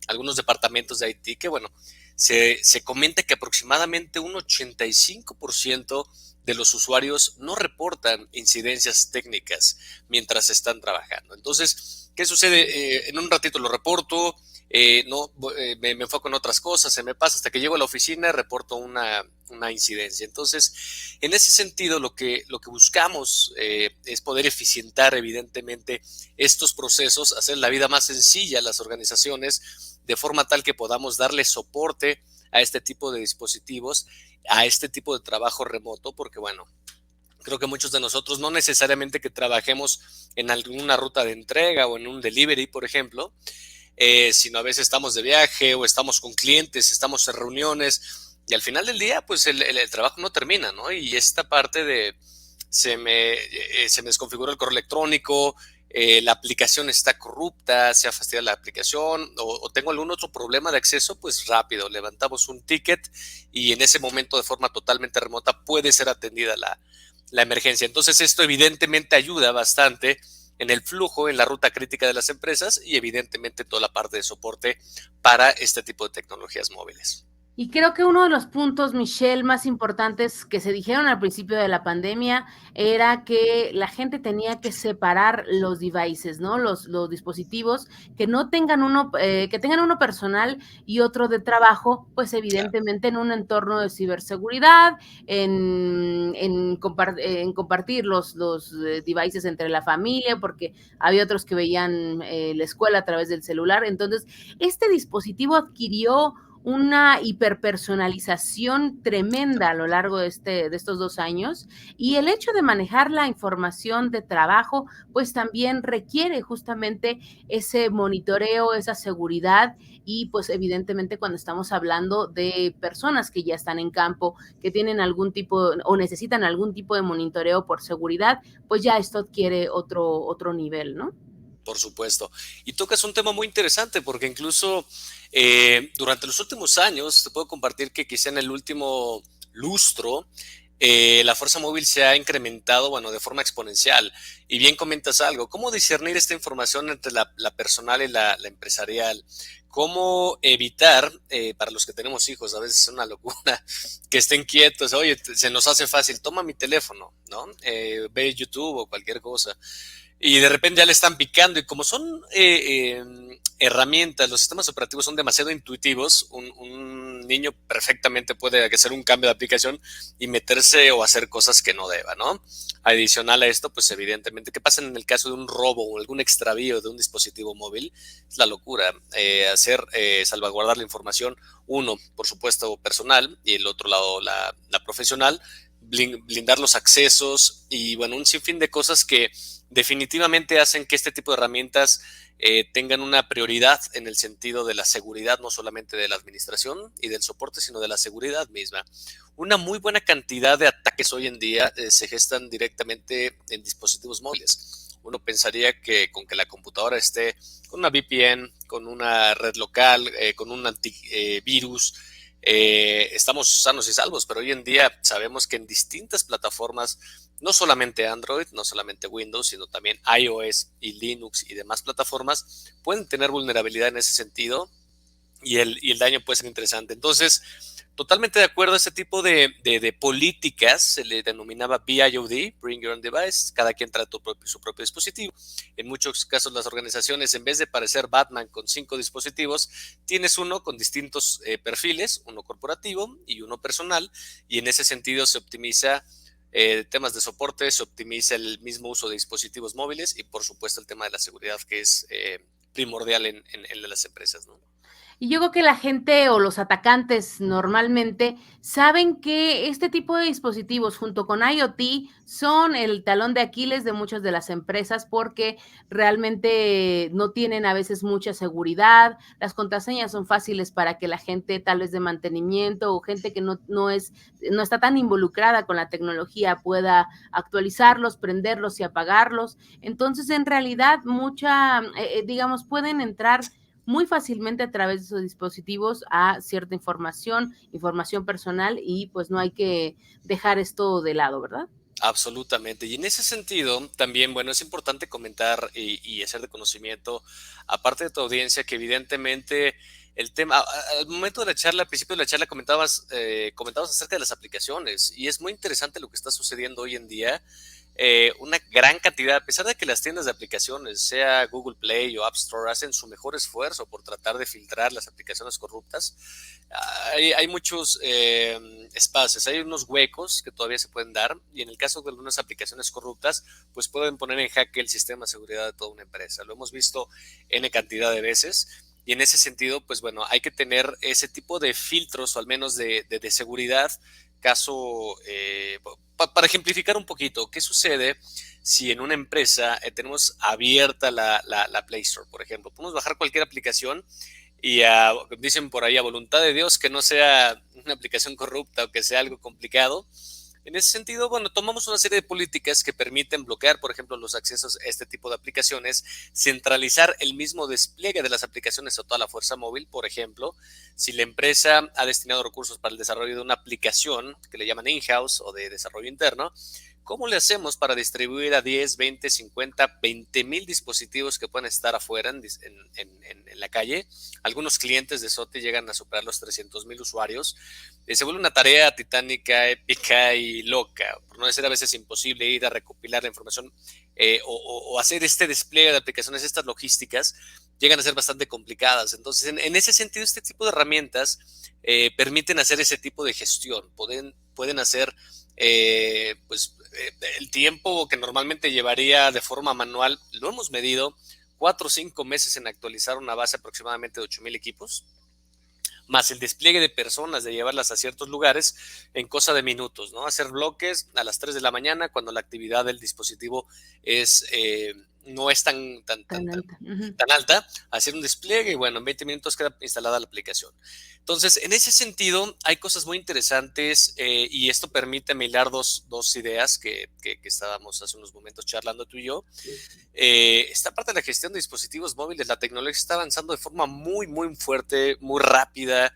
algunos departamentos de IT, que bueno, se comenta que aproximadamente un 85% de los usuarios no reportan incidencias técnicas mientras están trabajando. Entonces, ¿qué sucede? En un ratito lo reporto, no, me enfoco en otras cosas, se me pasa hasta que llego a la oficina, reporto una incidencia. Entonces, en ese sentido, lo que buscamos es poder eficientar evidentemente estos procesos, hacer la vida más sencilla a las organizaciones, de forma tal que podamos darle soporte a este tipo de dispositivos, a este tipo de trabajo remoto, porque bueno, creo que muchos de nosotros no necesariamente que trabajemos en alguna ruta de entrega o en un delivery, por ejemplo, sino a veces estamos de viaje o estamos con clientes, estamos en reuniones, y al final del día pues el trabajo no termina, ¿no? Y esta parte de se me desconfiguró el correo electrónico, la aplicación está corrupta, se ha fastidiado la aplicación, o tengo algún otro problema de acceso, pues rápido, levantamos un ticket y en ese momento de forma totalmente remota puede ser atendida la emergencia. Entonces esto evidentemente ayuda bastante en el flujo, en la ruta crítica de las empresas y evidentemente toda la parte de soporte para este tipo de tecnologías móviles. Y creo que uno de los puntos, Michelle, más importantes que se dijeron al principio de la pandemia era que la gente tenía que separar los devices, ¿no? Los dispositivos, que no tengan que tengan uno personal y otro de trabajo, pues Claro. evidentemente en un entorno de ciberseguridad, en compartir los devices entre la familia, porque había otros que veían la escuela a través del celular. Entonces, este dispositivo adquirió una hiperpersonalización tremenda a lo largo de estos 2 años, y el hecho de manejar la información de trabajo, pues también requiere justamente ese monitoreo, esa seguridad, y pues evidentemente cuando estamos hablando de personas que ya están en campo, que tienen algún tipo o necesitan algún tipo de monitoreo por seguridad, pues ya esto adquiere otro nivel, ¿no? Por supuesto. Y tocas un tema muy interesante porque incluso durante los últimos años, te puedo compartir que quizá en el último lustro, la fuerza móvil se ha incrementado, bueno, de forma exponencial. Y bien comentas algo, ¿cómo discernir esta información entre la personal y la empresarial? ¿Cómo evitar, para los que tenemos hijos, a veces es una locura, que estén quietos? Oye, se nos hace fácil, toma mi teléfono, ¿no? Ve YouTube o cualquier cosa. Y de repente ya le están picando y como son herramientas, los sistemas operativos son demasiado intuitivos, un niño perfectamente puede hacer un cambio de aplicación y meterse o hacer cosas que no deba, ¿no? Adicional a esto, pues evidentemente, ¿qué pasa en el caso de un robo o algún extravío de un dispositivo móvil? Es la locura, salvaguardar la información, uno, por supuesto, personal y el otro lado, la profesional, blindar los accesos y bueno, un sinfín de cosas que definitivamente hacen que este tipo de herramientas tengan una prioridad en el sentido de la seguridad, no solamente de la administración y del soporte, sino de la seguridad misma. Una muy buena cantidad de ataques hoy en día se gestan directamente en dispositivos móviles. Uno pensaría que con que la computadora esté con una VPN, con una red local, con un antivirus, estamos sanos y salvos, pero hoy en día sabemos que en distintas plataformas, no solamente Android, no solamente Windows, sino también iOS y Linux y demás plataformas pueden tener vulnerabilidad en ese sentido y el daño puede ser interesante. Entonces, totalmente de acuerdo a ese tipo de políticas, se le denominaba BYOD, Bring Your Own Device, cada quien trae su propio dispositivo. En muchos casos las organizaciones, en vez de parecer Batman con 5 dispositivos, tienes uno con distintos perfiles, uno corporativo y uno personal, y en ese sentido se optimiza temas de soporte, se optimiza el mismo uso de dispositivos móviles y por supuesto el tema de la seguridad que es primordial en las empresas, ¿no? Y yo creo que la gente o los atacantes normalmente saben que este tipo de dispositivos junto con IoT son el talón de Aquiles de muchas de las empresas porque realmente no tienen a veces mucha seguridad, las contraseñas son fáciles para que la gente tal vez de mantenimiento o gente que no está tan involucrada con la tecnología pueda actualizarlos, prenderlos y apagarlos. Entonces, en realidad, digamos, pueden entrar muy fácilmente a través de esos dispositivos a cierta información personal y pues no hay que dejar esto de lado, ¿verdad? Absolutamente. Y en ese sentido, también, bueno, es importante comentar y hacer de conocimiento, aparte de tu audiencia, que evidentemente el tema, al momento de la charla, al principio de la charla comentabas acerca de las aplicaciones y es muy interesante lo que está sucediendo hoy en día. Una gran cantidad, a pesar de que las tiendas de aplicaciones, sea Google Play o App Store, hacen su mejor esfuerzo por tratar de filtrar las aplicaciones corruptas, hay muchos espacios, hay unos huecos que todavía se pueden dar y en el caso de algunas aplicaciones corruptas, pues pueden poner en jaque el sistema de seguridad de toda una empresa. Lo hemos visto N cantidad de veces. Y en ese sentido, pues bueno, hay que tener ese tipo de filtros o al menos de seguridad. Caso, para ejemplificar un poquito, ¿qué sucede si en una empresa tenemos abierta la Play Store, por ejemplo? Podemos bajar cualquier aplicación y dicen por ahí a voluntad de Dios que no sea una aplicación corrupta o que sea algo complicado. En ese sentido, bueno, tomamos una serie de políticas que permiten bloquear, por ejemplo, los accesos a este tipo de aplicaciones, centralizar el mismo despliegue de las aplicaciones a toda la fuerza móvil, por ejemplo, si la empresa ha destinado recursos para el desarrollo de una aplicación que le llaman in-house o de desarrollo interno, ¿cómo le hacemos para distribuir a 10, 20, 50, 20 mil dispositivos que pueden estar afuera en la calle? Algunos clientes de SOTE llegan a superar los 300,000 usuarios. Se vuelve una tarea titánica, épica y loca, por no decir a veces imposible ir a recopilar la información o hacer este despliegue de aplicaciones, estas logísticas, llegan a ser bastante complicadas. Entonces, en ese sentido, este tipo de herramientas permiten hacer ese tipo de gestión, pueden hacer el tiempo que normalmente llevaría de forma manual, lo hemos medido, 4 o 5 meses en actualizar una base aproximadamente de 8,000 equipos, más el despliegue de personas, de llevarlas a ciertos lugares en cosa de minutos, ¿no? Hacer bloques a las 3 de la mañana cuando la actividad del dispositivo es no es tan alta, hacer un despliegue y bueno, en 20 minutos queda instalada la aplicación. Entonces, en ese sentido, hay cosas muy interesantes y esto permite hilar dos ideas que estábamos hace unos momentos charlando tú y yo. Esta parte de la gestión de dispositivos móviles, la tecnología está avanzando de forma muy, muy fuerte, muy rápida.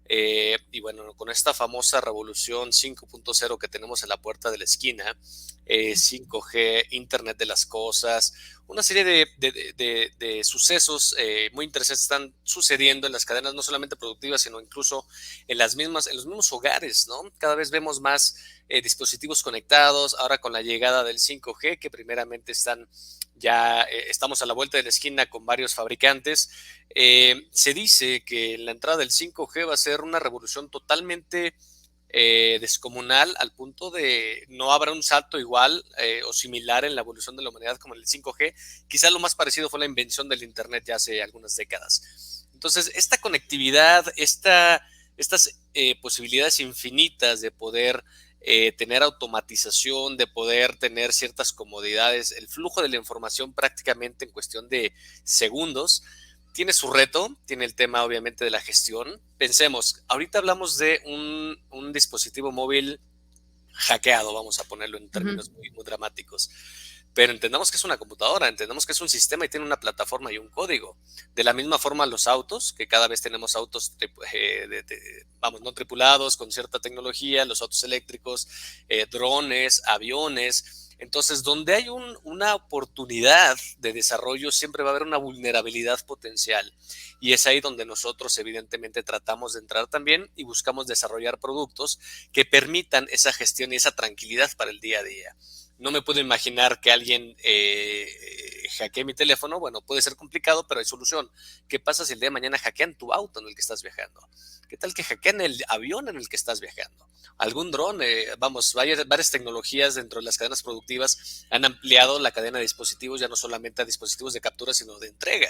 Y bueno, con esta famosa revolución 5.0 que tenemos en la puerta de la esquina, 5G, Internet de las cosas, una serie de sucesos muy interesantes están sucediendo en las cadenas, no solamente productivas, sino incluso en los mismos hogares, ¿no? Cada vez vemos más dispositivos conectados, ahora con la llegada del 5G, que primeramente estamos a la vuelta de la esquina con varios fabricantes. Se dice que la entrada del 5G va a ser una revolución totalmente descomunal, al punto de no habrá un salto igual o similar en la evolución de la humanidad como el 5G. Quizá lo más parecido fue la invención del Internet ya hace algunas décadas. Entonces, esta conectividad, estas posibilidades infinitas de poder tener automatización, de poder tener ciertas comodidades, el flujo de la información prácticamente en cuestión de segundos, tiene su reto, tiene el tema obviamente de la gestión. Pensemos, ahorita hablamos de un dispositivo móvil hackeado, vamos a ponerlo en términos muy, muy dramáticos. Pero entendamos que es una computadora, entendamos que es un sistema y tiene una plataforma y un código. De la misma forma los autos, que cada vez tenemos autos no tripulados, con cierta tecnología, los autos eléctricos, drones, aviones. Entonces, donde hay una oportunidad de desarrollo, siempre va a haber una vulnerabilidad potencial. Y es ahí donde nosotros, evidentemente, tratamos de entrar también y buscamos desarrollar productos que permitan esa gestión y esa tranquilidad para el día a día. No me puedo imaginar que alguien hackee mi teléfono. Bueno, puede ser complicado, pero hay solución. ¿Qué pasa si el día de mañana hackean tu auto en el que estás viajando? ¿Qué tal que hackean el avión en el que estás viajando? Algún dron, varias tecnologías dentro de las cadenas productivas han ampliado la cadena de dispositivos, ya no solamente a dispositivos de captura, sino de entrega.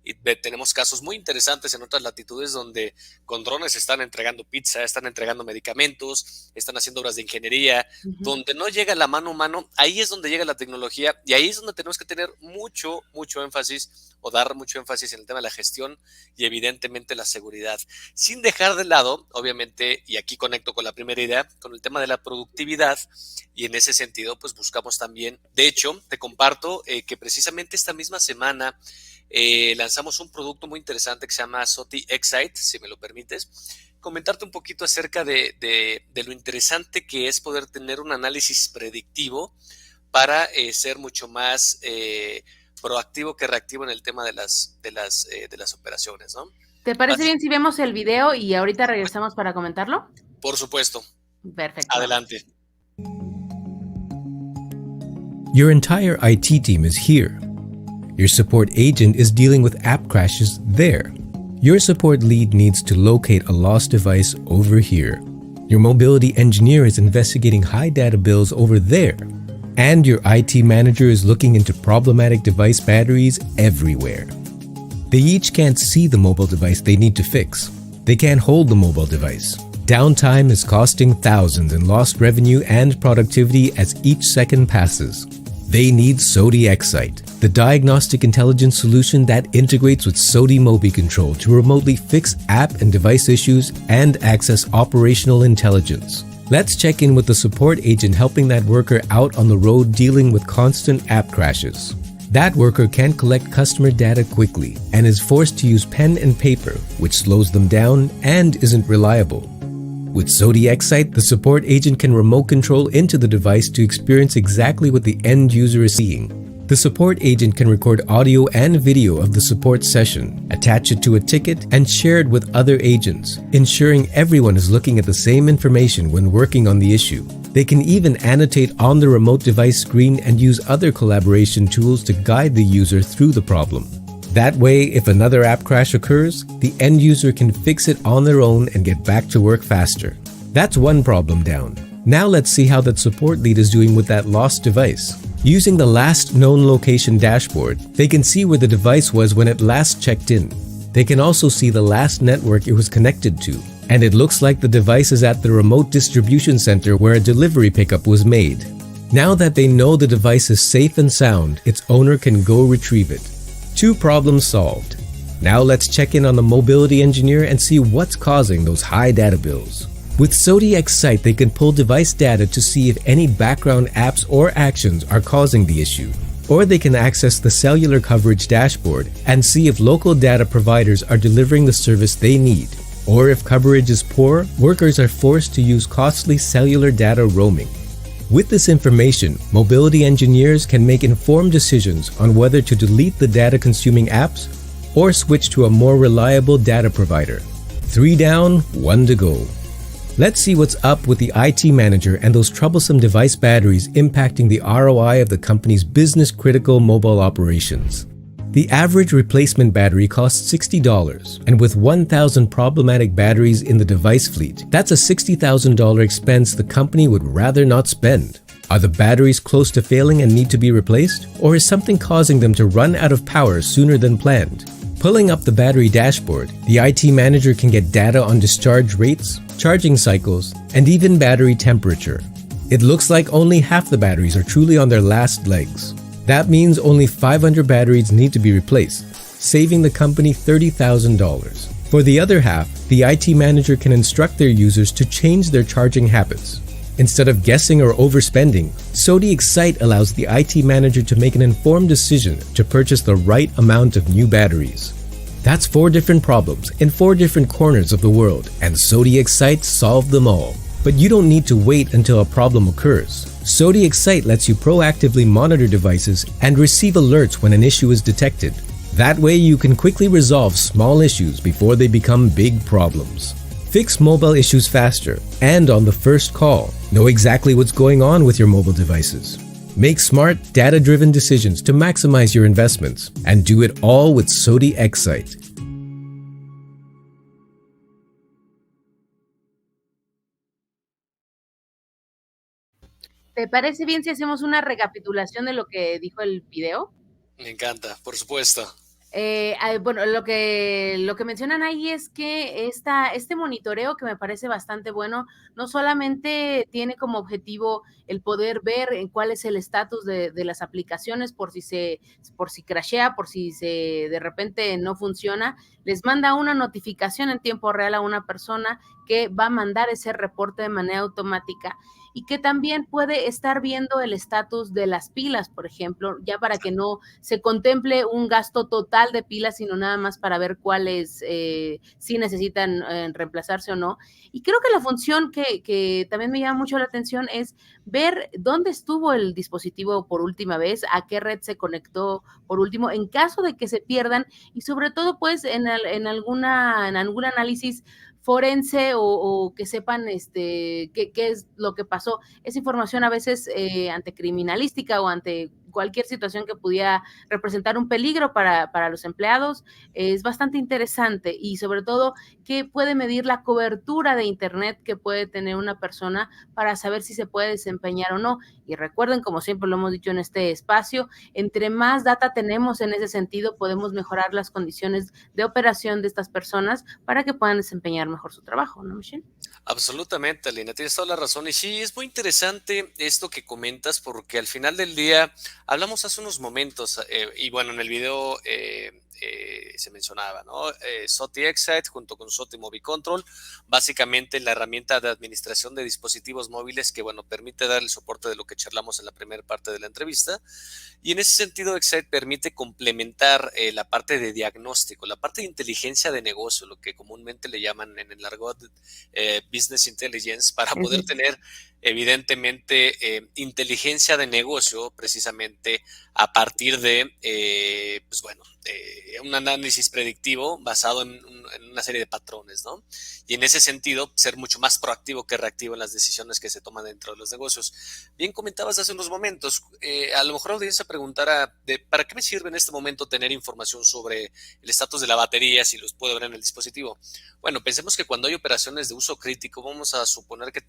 Y tenemos casos muy interesantes en otras latitudes donde con drones están entregando pizza, están entregando medicamentos, están haciendo obras de ingeniería, donde no llega la mano humano. Ahí es donde llega la tecnología y ahí es donde tenemos que tener mucho énfasis o dar mucho énfasis en el tema de la gestión y evidentemente la seguridad, sin dejar de lado, obviamente, y aquí conecto con la primera idea, con el tema de la productividad, y en ese sentido pues buscamos también, de hecho, te comparto que precisamente esta misma semana lanzamos un producto muy interesante que se llama SOTI Excite, si me lo permites, comentarte un poquito acerca de lo interesante que es poder tener un análisis predictivo para ser mucho más proactivo que reactivo en el tema de las operaciones, ¿no? ¿Te parece bien si vemos el video y ahorita regresamos para comentarlo? Por supuesto. Perfecto. Adelante. Your entire IT team is here. Your support agent is dealing with app crashes there. Your support lead needs to locate a lost device over here. Your mobility engineer is investigating high data bills over there. And your IT manager is looking into problematic device batteries everywhere. They each can't see the mobile device they need to fix. They can't hold the mobile device. Downtime is costing thousands in lost revenue and productivity as each second passes. They need SOTI Excite, the diagnostic intelligence solution that integrates with SOTI MobiControl to remotely fix app and device issues and access operational intelligence. Let's check in with the support agent helping that worker out on the road dealing with constant app crashes. That worker can't collect customer data quickly and is forced to use pen and paper, which slows them down and isn't reliable. With SOTI Excite, the support agent can remote control into the device to experience exactly what the end user is seeing. The support agent can record audio and video of the support session, attach it to a ticket, and share it with other agents, ensuring everyone is looking at the same information when working on the issue. They can even annotate on the remote device screen and use other collaboration tools to guide the user through the problem. That way, if another app crash occurs, the end user can fix it on their own and get back to work faster. That's one problem down. Now let's see how that support lead is doing with that lost device. Using the last known location dashboard, they can see where the device was when it last checked in. They can also see the last network it was connected to. And it looks like the device is at the remote distribution center where a delivery pickup was made. Now that they know the device is safe and sound, its owner can go retrieve it. 2 problems solved. Now let's check in on the mobility engineer and see what's causing those high data bills. With SOTI Excite, they can pull device data to see if any background apps or actions are causing the issue. Or they can access the cellular coverage dashboard and see if local data providers are delivering the service they need. Or if coverage is poor, workers are forced to use costly cellular data roaming. With this information, mobility engineers can make informed decisions on whether to delete the data-consuming apps or switch to a more reliable data provider. 3 down, 1 to go. Let's see what's up with the IT manager and those troublesome device batteries impacting the ROI of the company's business-critical mobile operations. The average replacement battery costs $60, and with 1,000 problematic batteries in the device fleet, that's a $60,000 expense the company would rather not spend. Are the batteries close to failing and need to be replaced, or is something causing them to run out of power sooner than planned? Pulling up the battery dashboard, the IT manager can get data on discharge rates, charging cycles, and even battery temperature. It looks like only half the batteries are truly on their last legs. That means only 500 batteries need to be replaced, saving the company $30,000. For the other half, the IT manager can instruct their users to change their charging habits. Instead of guessing or overspending, SOTI Excite allows the IT manager to make an informed decision to purchase the right amount of new batteries. That's 4 different problems in 4 different corners of the world, and SOTI Excite solved them all. But you don't need to wait until a problem occurs. SOTI Excite lets you proactively monitor devices and receive alerts when an issue is detected. That way you can quickly resolve small issues before they become big problems. Fix mobile issues faster and on the first call. Know exactly what's going on with your mobile devices. Make smart, data-driven decisions to maximize your investments, and do it all with SOTI Excite. ¿Te parece bien si hacemos una recapitulación de lo que dijo el video? Me encanta, por supuesto. Bueno, lo que mencionan ahí es que este monitoreo, que me parece bastante bueno, no solamente tiene como objetivo el poder ver en cuál es el estatus de las aplicaciones, por si crashea, por si de repente no funciona, les manda una notificación en tiempo real a una persona que va a mandar ese reporte de manera automática, y que también puede estar viendo el estatus de las pilas, por ejemplo, ya para que no se contemple un gasto total de pilas, sino nada más para ver cuáles sí necesitan reemplazarse o no. Y creo que la función que también me llama mucho la atención es ver dónde estuvo el dispositivo por última vez, a qué red se conectó por último, en caso de que se pierdan, y sobre todo pues en algún análisis forense o que sepan qué es lo que pasó. Esa información a veces ante criminalística o ante cualquier situación que pudiera representar un peligro para los empleados, es bastante interesante, y sobre todo que puede medir la cobertura de internet que puede tener una persona para saber si se puede desempeñar o no. Y recuerden, como siempre lo hemos dicho en este espacio, entre más data tenemos en ese sentido, podemos mejorar las condiciones de operación de estas personas para que puedan desempeñar mejor su trabajo, ¿no, Michelle? Absolutamente, Alina, tienes toda la razón. Y sí, es muy interesante esto que comentas, porque al final del día hablamos hace unos momentos, y bueno, en el video se mencionaba, ¿no? SOTI Excite junto con SOTI Movie Control, básicamente la herramienta de administración de dispositivos móviles que, bueno, permite dar el soporte de lo que charlamos en la primera parte de la entrevista. Y en ese sentido, Excite permite complementar la parte de diagnóstico, la parte de inteligencia de negocio, lo que comúnmente le llaman en el argot Business Intelligence, para poder tener evidentemente inteligencia de negocio precisamente a partir de, pues bueno, un análisis predictivo basado en una serie de patrones, ¿no? Y en ese sentido, ser mucho más proactivo que reactivo en las decisiones que se toman dentro de los negocios. Bien comentabas hace unos momentos, a lo mejor la audiencia preguntara, ¿para qué me sirve en este momento tener información sobre el estatus de la batería si los puedo ver en el dispositivo? Bueno, pensemos que cuando hay operaciones de uso crítico, vamos a suponer que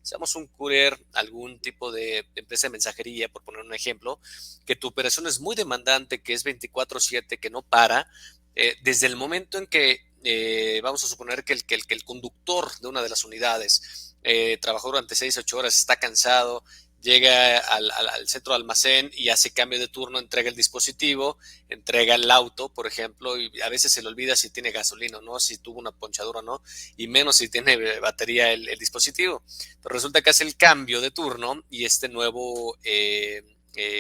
seamos un courier, algún tipo de empresa de mensajería, por poner un ejemplo, que tu operación es muy demandante, que es 24/7, que no para, desde el momento en que vamos a suponer que el conductor de una de las unidades trabajó durante 6-8 horas, está cansado, llega al centro de almacén y hace cambio de turno, entrega el dispositivo, entrega el auto, por ejemplo, y a veces se le olvida si tiene gasolina o no, si tuvo una ponchadura o no, y menos si tiene batería el dispositivo. Pero resulta que hace el cambio de turno y este nuevo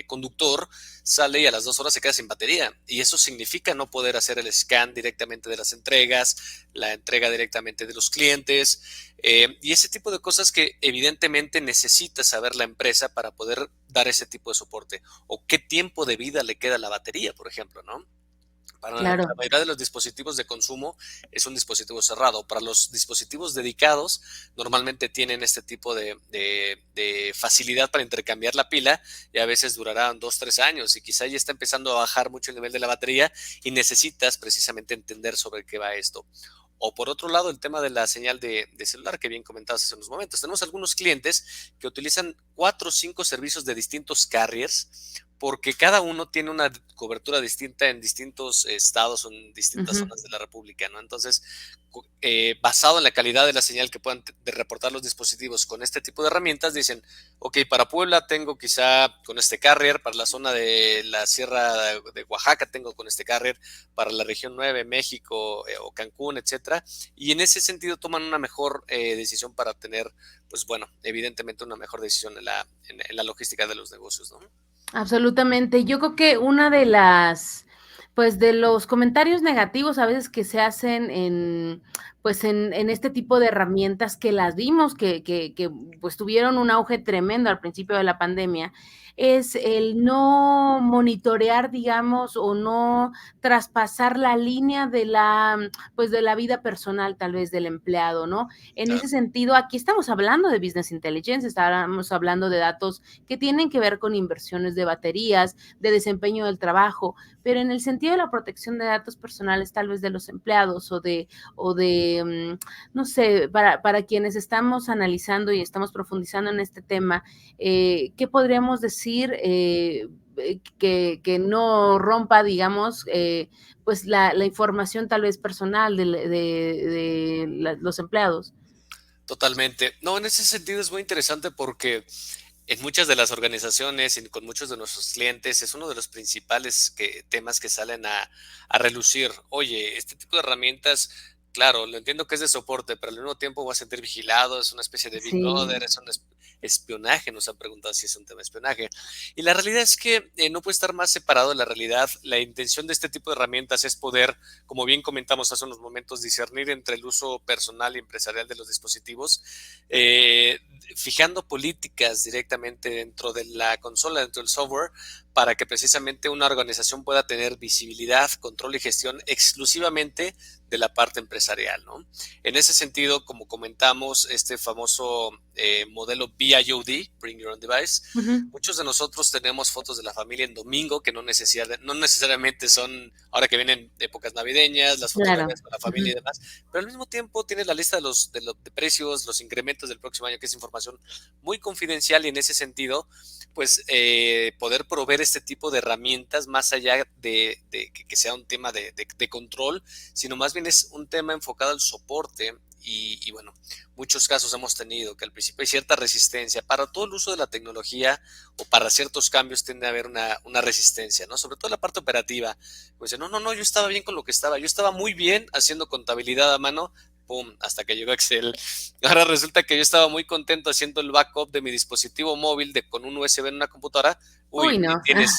conductor sale y a las 2 horas se queda sin batería, y eso significa no poder hacer el scan directamente de las entregas, la entrega directamente de los clientes, y ese tipo de cosas que evidentemente necesita saber la empresa para poder dar ese tipo de soporte, o qué tiempo de vida le queda a la batería, por ejemplo, ¿no? Para la Claro. mayoría de los dispositivos de consumo es un dispositivo cerrado. Para los dispositivos dedicados, normalmente tienen este tipo de facilidad para intercambiar la pila, y a veces durarán 2, 3 años, y quizá ya está empezando a bajar mucho el nivel de la batería y necesitas precisamente entender sobre qué va esto. O por otro lado, el tema de la señal de celular que bien comentabas hace unos momentos. Tenemos algunos clientes que utilizan 4 o 5 servicios de distintos carriers, porque cada uno tiene una cobertura distinta en distintos estados o en distintas Ujú. zonas de la República, ¿no? Entonces, basado en la calidad de la señal que puedan de reportar los dispositivos con este tipo de herramientas, dicen, ok, para Puebla tengo quizá con este carrier, para la zona de la Sierra de Oaxaca tengo con este carrier, para la región 9, México o Cancún, etcétera, y en ese sentido toman una mejor decisión para tener, pues bueno, evidentemente una mejor decisión en la logística de los negocios, ¿no? Absolutamente. Yo creo que una de las, pues, de los comentarios negativos a veces que se hacen en, pues, en este tipo de herramientas que las vimos que, pues, tuvieron un auge tremendo al principio de la pandemia, es el no monitorear, digamos, o no traspasar la línea de la, pues, de la vida personal, tal vez, del empleado, ¿no? En Claro. ese sentido, aquí estamos hablando de business intelligence, estamos hablando de datos que tienen que ver con inversiones de baterías, de desempeño del trabajo, pero en el sentido de la protección de datos personales, tal vez de los empleados o de no sé, para quienes estamos analizando y estamos profundizando en este tema, ¿qué podríamos decir que no rompa, digamos, pues la información tal vez personal de los empleados? Totalmente. No, en ese sentido es muy interesante porque en muchas de las organizaciones y con muchos de nuestros clientes es uno de los principales temas que salen a relucir. Oye, este tipo de herramientas, claro, lo entiendo que es de soporte, pero al mismo tiempo voy a sentir vigilado, es una especie de Big Sí, Brother, es un espionaje, nos han preguntado si es un tema de espionaje. Y la realidad es que no puede estar más separado de la realidad. La intención de este tipo de herramientas es poder, como bien comentamos hace unos momentos, discernir entre el uso personal y empresarial de los dispositivos, eh, fijando políticas directamente dentro de la consola, dentro del software, para que precisamente una organización pueda tener visibilidad, control y gestión exclusivamente de la parte empresarial, ¿no? En ese sentido, como comentamos, este famoso modelo BYOD, Bring Your Own Device, ujú, muchos de nosotros tenemos fotos de la familia en domingo que no necesariamente son, ahora que vienen épocas navideñas, las claro. fotografías con la familia y Ujú. demás, pero al mismo tiempo tienes la lista de precios, los incrementos del próximo año, que es información muy confidencial, y en ese sentido, pues poder proveer este tipo de herramientas más allá de que sea un tema de control, sino más bien es un tema enfocado al soporte. Y bueno, muchos casos hemos tenido que al principio hay cierta resistencia para todo el uso de la tecnología, o para ciertos cambios tiende a haber una resistencia, ¿no? Sobre todo la parte operativa. Pues no, yo estaba bien con lo que estaba, yo estaba muy bien haciendo contabilidad a mano, pum, hasta que llegó Excel. Ahora resulta que yo estaba muy contento haciendo el backup de mi dispositivo móvil con un USB en una computadora. Uy, Uy, y no. tienes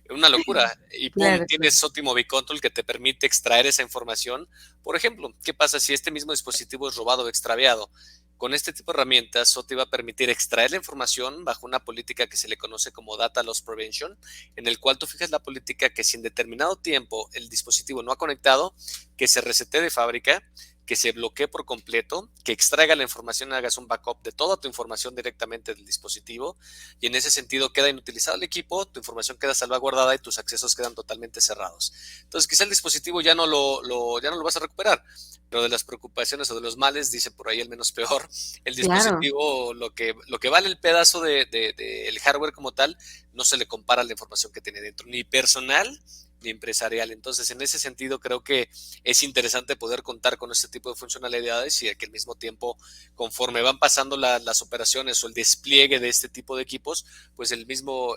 una locura, y pum, Claro, claro. tienes Sotimo Control que te permite extraer esa información. Por ejemplo, ¿qué pasa si este mismo dispositivo es robado o extraviado? Con este tipo de herramientas, SOTI va a permitir extraer la información bajo una política que se le conoce como Data Loss Prevention, en el cual tú fijas la política que si en determinado tiempo el dispositivo no ha conectado, que se resete de fábrica, que se bloquee por completo, que extraiga la información, hagas un backup de toda tu información directamente del dispositivo, y en ese sentido queda inutilizado el equipo, tu información queda salvaguardada y tus accesos quedan totalmente cerrados. Entonces quizá el dispositivo ya ya no lo vas a recuperar, pero de las preocupaciones o de los males, dice por ahí el menos peor. El Claro. dispositivo, lo que vale el pedazo el hardware como tal, no se le compara a la información que tiene dentro, ni personal empresarial. Entonces, en ese sentido, creo que es interesante poder contar con este tipo de funcionalidades y que al mismo tiempo, conforme van pasando las operaciones o el despliegue de este tipo de equipos, pues el mismo,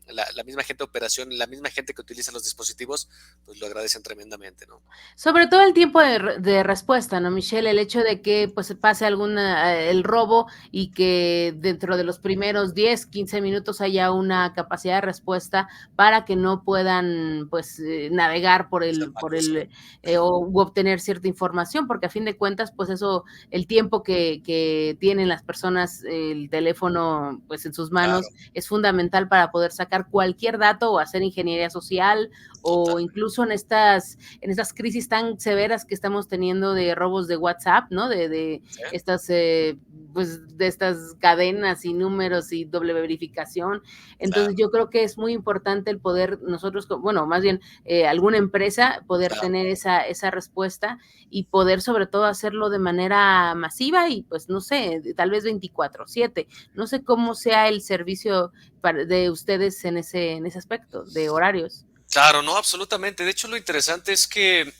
la misma gente de operación, la misma gente que utiliza los dispositivos, pues lo agradecen tremendamente, ¿no? Sobre todo el tiempo de respuesta, ¿no, Michelle? El hecho de que pues pase el robo y que dentro de los primeros 10, 15 minutos haya una capacidad de respuesta para que no puedan pues navegar u obtener cierta información, porque a fin de cuentas pues eso, el tiempo que tienen las personas, el teléfono pues en sus manos, Claro, es fundamental para poder sacar cualquier dato o hacer ingeniería social o totalmente. incluso en estas crisis tan severas que estamos teniendo de robos de WhatsApp, ¿no? De ¿Sí? estas, pues, de estas cadenas y números y doble verificación. Entonces, Claro, yo creo que es muy importante el poder nosotros, bueno, más bien alguna empresa, poder claro. tener esa respuesta y poder sobre todo hacerlo de manera masiva y pues no sé, tal vez 24/7. No sé cómo sea el servicio de ustedes en ese aspecto de horarios. Claro, no, absolutamente. De hecho, lo interesante es que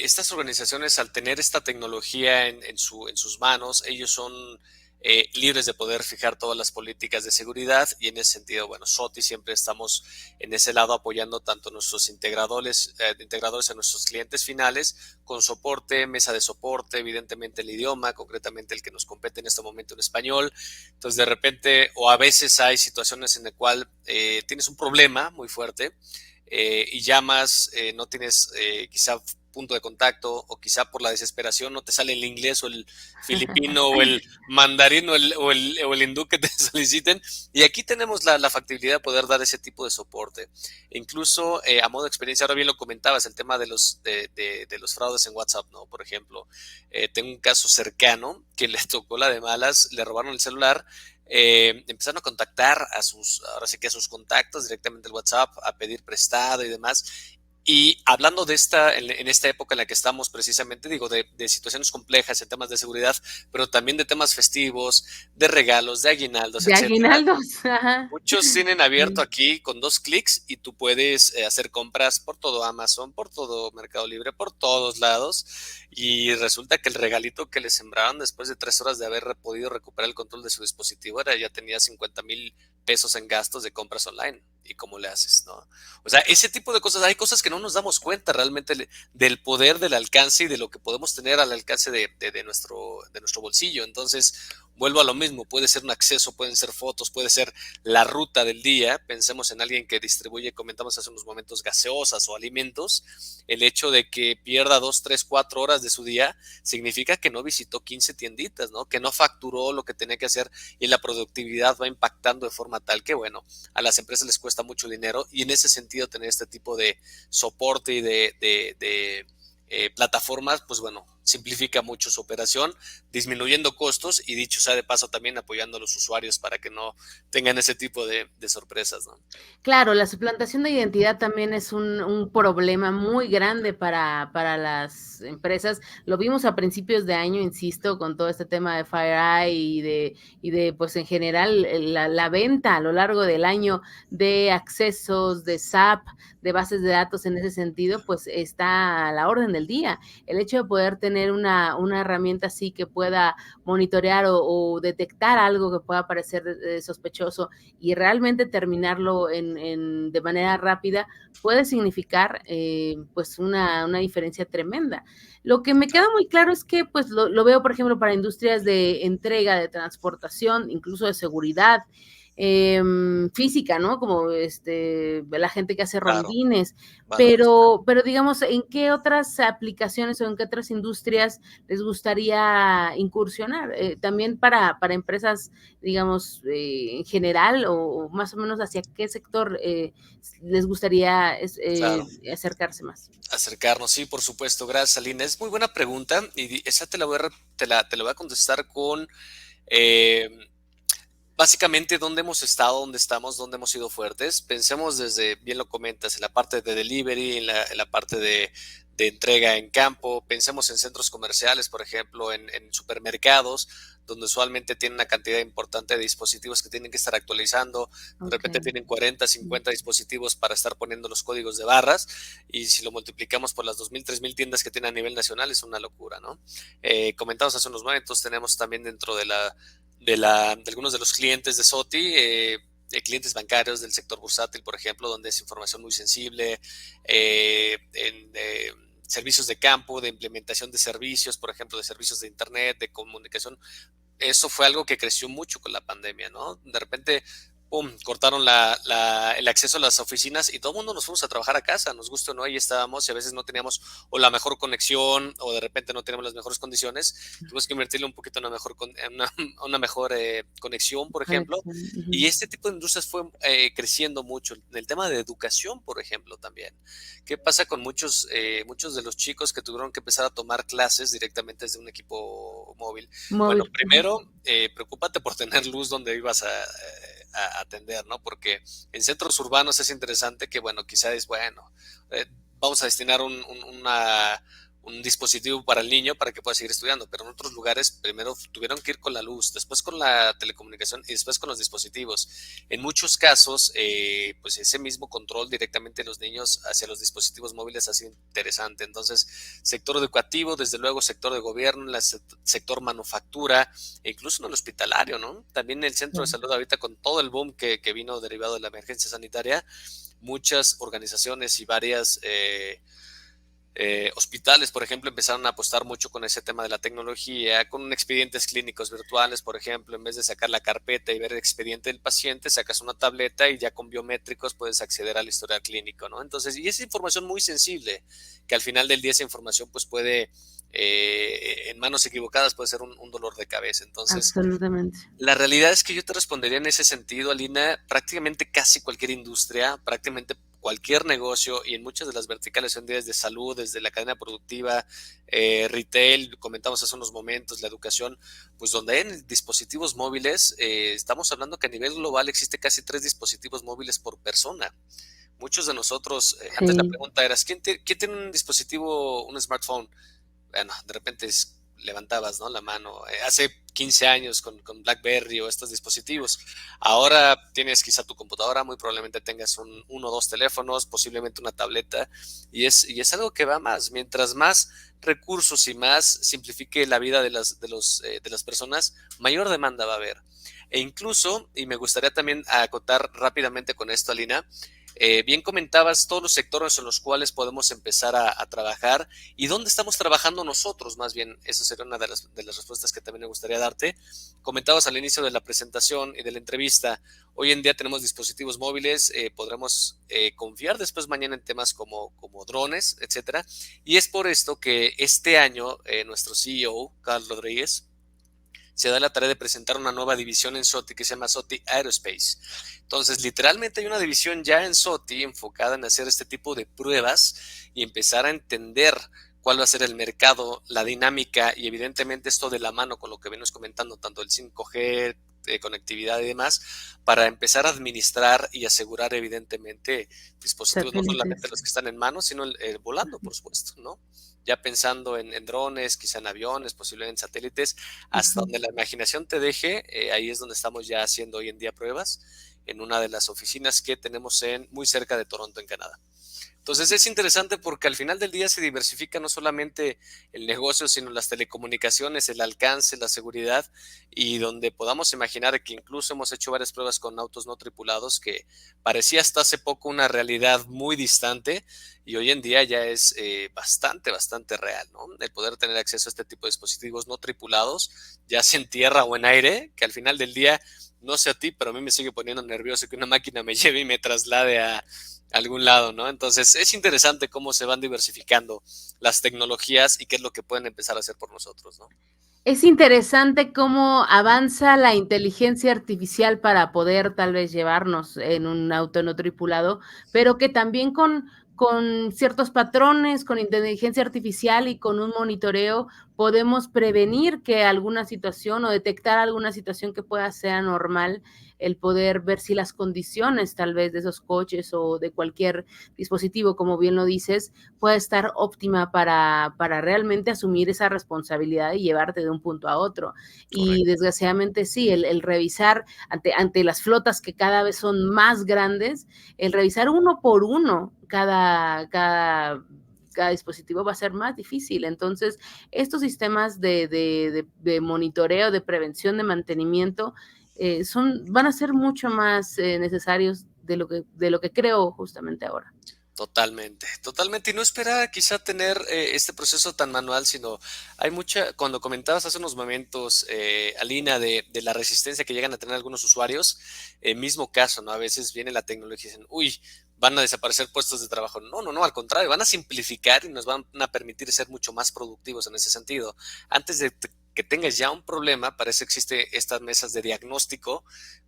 estas organizaciones, al tener esta tecnología en sus manos, ellos son libres de poder fijar todas las políticas de seguridad y en ese sentido, bueno, SOTI siempre estamos en ese lado apoyando tanto a nuestros integradores a nuestros clientes finales con soporte, mesa de soporte, evidentemente el idioma, concretamente el que nos compete en este momento en español. Entonces, de repente, o a veces hay situaciones en las cuales tienes un problema muy fuerte y llamas, no tienes quizá punto de contacto o quizá por la desesperación no te sale el inglés o el filipino o el mandarín o el hindú que te soliciten y aquí tenemos la factibilidad de poder dar ese tipo de soporte. E incluso a modo de experiencia, ahora bien lo comentabas, el tema de los fraudes en WhatsApp, ¿no? Por ejemplo, tengo un caso cercano que le tocó la de malas, le robaron el celular, empezaron a contactar ahora sí que a sus contactos directamente el WhatsApp, a pedir prestado y demás. Y hablando de en esta época en la que estamos precisamente, digo, de situaciones complejas en temas de seguridad, pero también de temas festivos, de regalos, de aguinaldos, De etcétera. aguinaldos, ajá. Muchos tienen abierto Sí. aquí con 2 clics y tú puedes hacer compras por todo Amazon, por todo Mercado Libre, por todos lados. Y resulta que el regalito que le sembraron después de 3 horas de haber podido recuperar el control de su dispositivo ya tenía 50,000 pesos en gastos de compras online. ¿Y cómo le haces, no? O sea, ese tipo de cosas, hay cosas que no nos damos cuenta realmente del poder, del alcance y de lo que podemos tener al alcance de nuestro bolsillo. Entonces, vuelvo a lo mismo, puede ser un acceso, pueden ser fotos, puede ser la ruta del día. Pensemos en alguien que distribuye, comentamos hace unos momentos, gaseosas o alimentos. El hecho de que pierda 2, 3, 4 horas de su día significa que no visitó 15 tienditas, ¿no? Que no facturó lo que tenía que hacer y la productividad va impactando de forma tal que, bueno, a las empresas les cuesta mucho dinero y en ese sentido tener este tipo de soporte y de plataformas, pues bueno, simplifica mucho su operación, disminuyendo costos y dicho sea de paso también apoyando a los usuarios para que no tengan ese tipo de sorpresas, ¿no? Claro, la suplantación de identidad también es un problema muy grande para las empresas. Lo vimos a principios de año, insisto, con todo este tema de FireEye y de pues en general la venta a lo largo del año de accesos, de SAP, de bases de datos en ese sentido, pues está a la orden del día. El hecho de poder tener una herramienta así que pueda monitorear o detectar algo que pueda parecer sospechoso y realmente terminarlo de manera rápida puede significar pues una diferencia tremenda. Lo que me queda muy claro es que pues lo veo, por ejemplo, para industrias de entrega, de transportación, incluso de seguridad, física, ¿no? Como la gente que hace Claro, rondines, vale. pero digamos, ¿en qué otras aplicaciones o en qué otras industrias les gustaría incursionar? También para empresas, digamos, en general o más o menos hacia qué sector les gustaría Claro, acercarse más. acercarnos, sí, por supuesto. Gracias, Aline. Es muy buena pregunta y esa te la voy a contestar con eh, básicamente dónde hemos estado, dónde estamos, dónde hemos sido fuertes. Pensemos desde, bien lo comentas, en la parte de delivery, en la parte de entrega en campo. Pensemos en centros comerciales, por ejemplo, en supermercados, donde usualmente tienen una cantidad importante de dispositivos que tienen que estar actualizando. De repente Okey. tienen 40, 50 dispositivos para estar poniendo los códigos de barras, y si lo multiplicamos por las 2,000, 3,000 tiendas que tienen a nivel nacional, es una locura, ¿no? Comentamos hace unos momentos, tenemos también dentro de algunos de los clientes de SOTI, clientes bancarios del sector bursátil, por ejemplo, donde es información muy sensible, en servicios de campo, de implementación de servicios, por ejemplo, de servicios de internet, de comunicación. Eso fue algo que creció mucho con la pandemia, ¿no? De repente, pum, cortaron el acceso a las oficinas y todo el mundo nos fuimos a trabajar a casa, nos gusta o no, ahí estábamos y a veces no teníamos o la mejor conexión o de repente no teníamos las mejores condiciones, tuvimos que invertirle un poquito en una mejor conexión, por ejemplo, Conexión, y ujú. este tipo de industrias fue creciendo mucho. En el tema de educación, por ejemplo, también. ¿Qué pasa con muchos de los chicos que tuvieron que empezar a tomar clases directamente desde un equipo móvil? Bueno, Móvil, ajá. primero, preocúpate por tener luz donde ibas a atender, ¿no? Porque en centros urbanos es interesante que, bueno, quizás es bueno, eh, vamos a destinar un dispositivo para el niño para que pueda seguir estudiando, pero en otros lugares primero tuvieron que ir con la luz, después con la telecomunicación y después con los dispositivos. En muchos casos, pues ese mismo control directamente de los niños hacia los dispositivos móviles ha sido interesante. Entonces, sector educativo, desde luego sector de gobierno, sector manufactura, e incluso en el hospitalario, ¿no? También el centro de Sí. salud ahorita con todo el boom que vino derivado de la emergencia sanitaria, muchas organizaciones y varias hospitales, por ejemplo, empezaron a apostar mucho con ese tema de la tecnología, con expedientes clínicos virtuales, por ejemplo, en vez de sacar la carpeta y ver el expediente del paciente, sacas una tableta y ya con biométricos puedes acceder al historial clínico, ¿no? Entonces, y es información muy sensible, que al final del día esa información pues puede, en manos equivocadas, puede ser un dolor de cabeza. Entonces, Absolutamente. la realidad es que yo te respondería en ese sentido, Alina, prácticamente casi cualquier industria, prácticamente cualquier negocio y en muchas de las verticales hoy en día desde salud, desde la cadena productiva, retail, comentamos hace unos momentos, la educación, pues donde hay dispositivos móviles, estamos hablando que a nivel global existe casi 3 dispositivos móviles por persona. Muchos de nosotros, antes la Sí. pregunta era, ¿quién tiene un dispositivo, un smartphone? Bueno, de repente levantabas, ¿no?, la mano. Hace 15 años con BlackBerry o estos dispositivos. Ahora tienes quizá tu computadora, muy probablemente tengas uno o dos teléfonos, posiblemente una tableta, y es algo que va más. Mientras más recursos y más simplifique la vida de las personas, mayor demanda va a haber. E incluso, y me gustaría también acotar rápidamente con esto, Alina, bien comentabas todos los sectores en los cuales podemos empezar a trabajar y dónde estamos trabajando nosotros, más bien, esa sería una de las respuestas que también me gustaría darte. Comentabas al inicio de la presentación y de la entrevista, hoy en día tenemos dispositivos móviles, podremos confiar después mañana en temas como drones, etcétera, y es por esto que este año nuestro CEO, Carl Rodríguez, se da la tarea de presentar una nueva división en SOTI que se llama SOTI Aerospace. Entonces, literalmente hay una división ya en SOTI enfocada en hacer este tipo de pruebas y empezar a entender cuál va a ser el mercado, la dinámica y evidentemente esto de la mano con lo que venimos comentando, tanto el 5G, conectividad y demás, para empezar a administrar y asegurar evidentemente dispositivos no solamente Satélites. los que están en mano, sino volando, por supuesto, ¿no? Ya pensando en drones, quizá en aviones, posiblemente en satélites, hasta Ujú. donde la imaginación te deje, ahí es donde estamos ya haciendo hoy en día pruebas en una de las oficinas que tenemos muy cerca de Toronto, en Canadá. Entonces es interesante porque al final del día se diversifica no solamente el negocio, sino las telecomunicaciones, el alcance, la seguridad y donde podamos imaginar que incluso hemos hecho varias pruebas con autos no tripulados que parecía hasta hace poco una realidad muy distante y hoy en día ya es bastante real, ¿no? El poder tener acceso a este tipo de dispositivos no tripulados, ya sea en tierra o en aire, que al final del día, no sé a ti, pero a mí me sigue poniendo nervioso que una máquina me lleve y me traslade a algún lado, ¿no? Entonces es interesante cómo se van diversificando las tecnologías y qué es lo que pueden empezar a hacer por nosotros, ¿no? Es interesante cómo avanza la inteligencia artificial para poder tal vez llevarnos en un auto no tripulado, pero que también con con ciertos patrones, con inteligencia artificial y con un monitoreo, podemos prevenir que alguna situación o detectar alguna situación que pueda ser anormal, el poder ver si las condiciones tal vez de esos coches o de cualquier dispositivo, como bien lo dices, puede estar óptima para realmente asumir esa responsabilidad y llevarte de un punto a otro. Y Correcto. desgraciadamente sí, el revisar ante las flotas que cada vez son más grandes, el revisar uno por uno cada dispositivo va a ser más difícil. Entonces, estos sistemas de monitoreo, de prevención, de mantenimiento, van a ser mucho más necesarios de lo que creo justamente ahora. Totalmente, totalmente. Y no esperar quizá tener este proceso tan manual, sino hay mucha, cuando comentabas hace unos momentos, Alina, de la resistencia que llegan a tener algunos usuarios, mismo caso, ¿no? A veces viene la tecnología y dicen, uy, van a desaparecer puestos de trabajo. No, no, no, al contrario, van a simplificar y nos van a permitir ser mucho más productivos en ese sentido. Antes de que tengas ya un problema, para eso existe estas mesas de diagnóstico.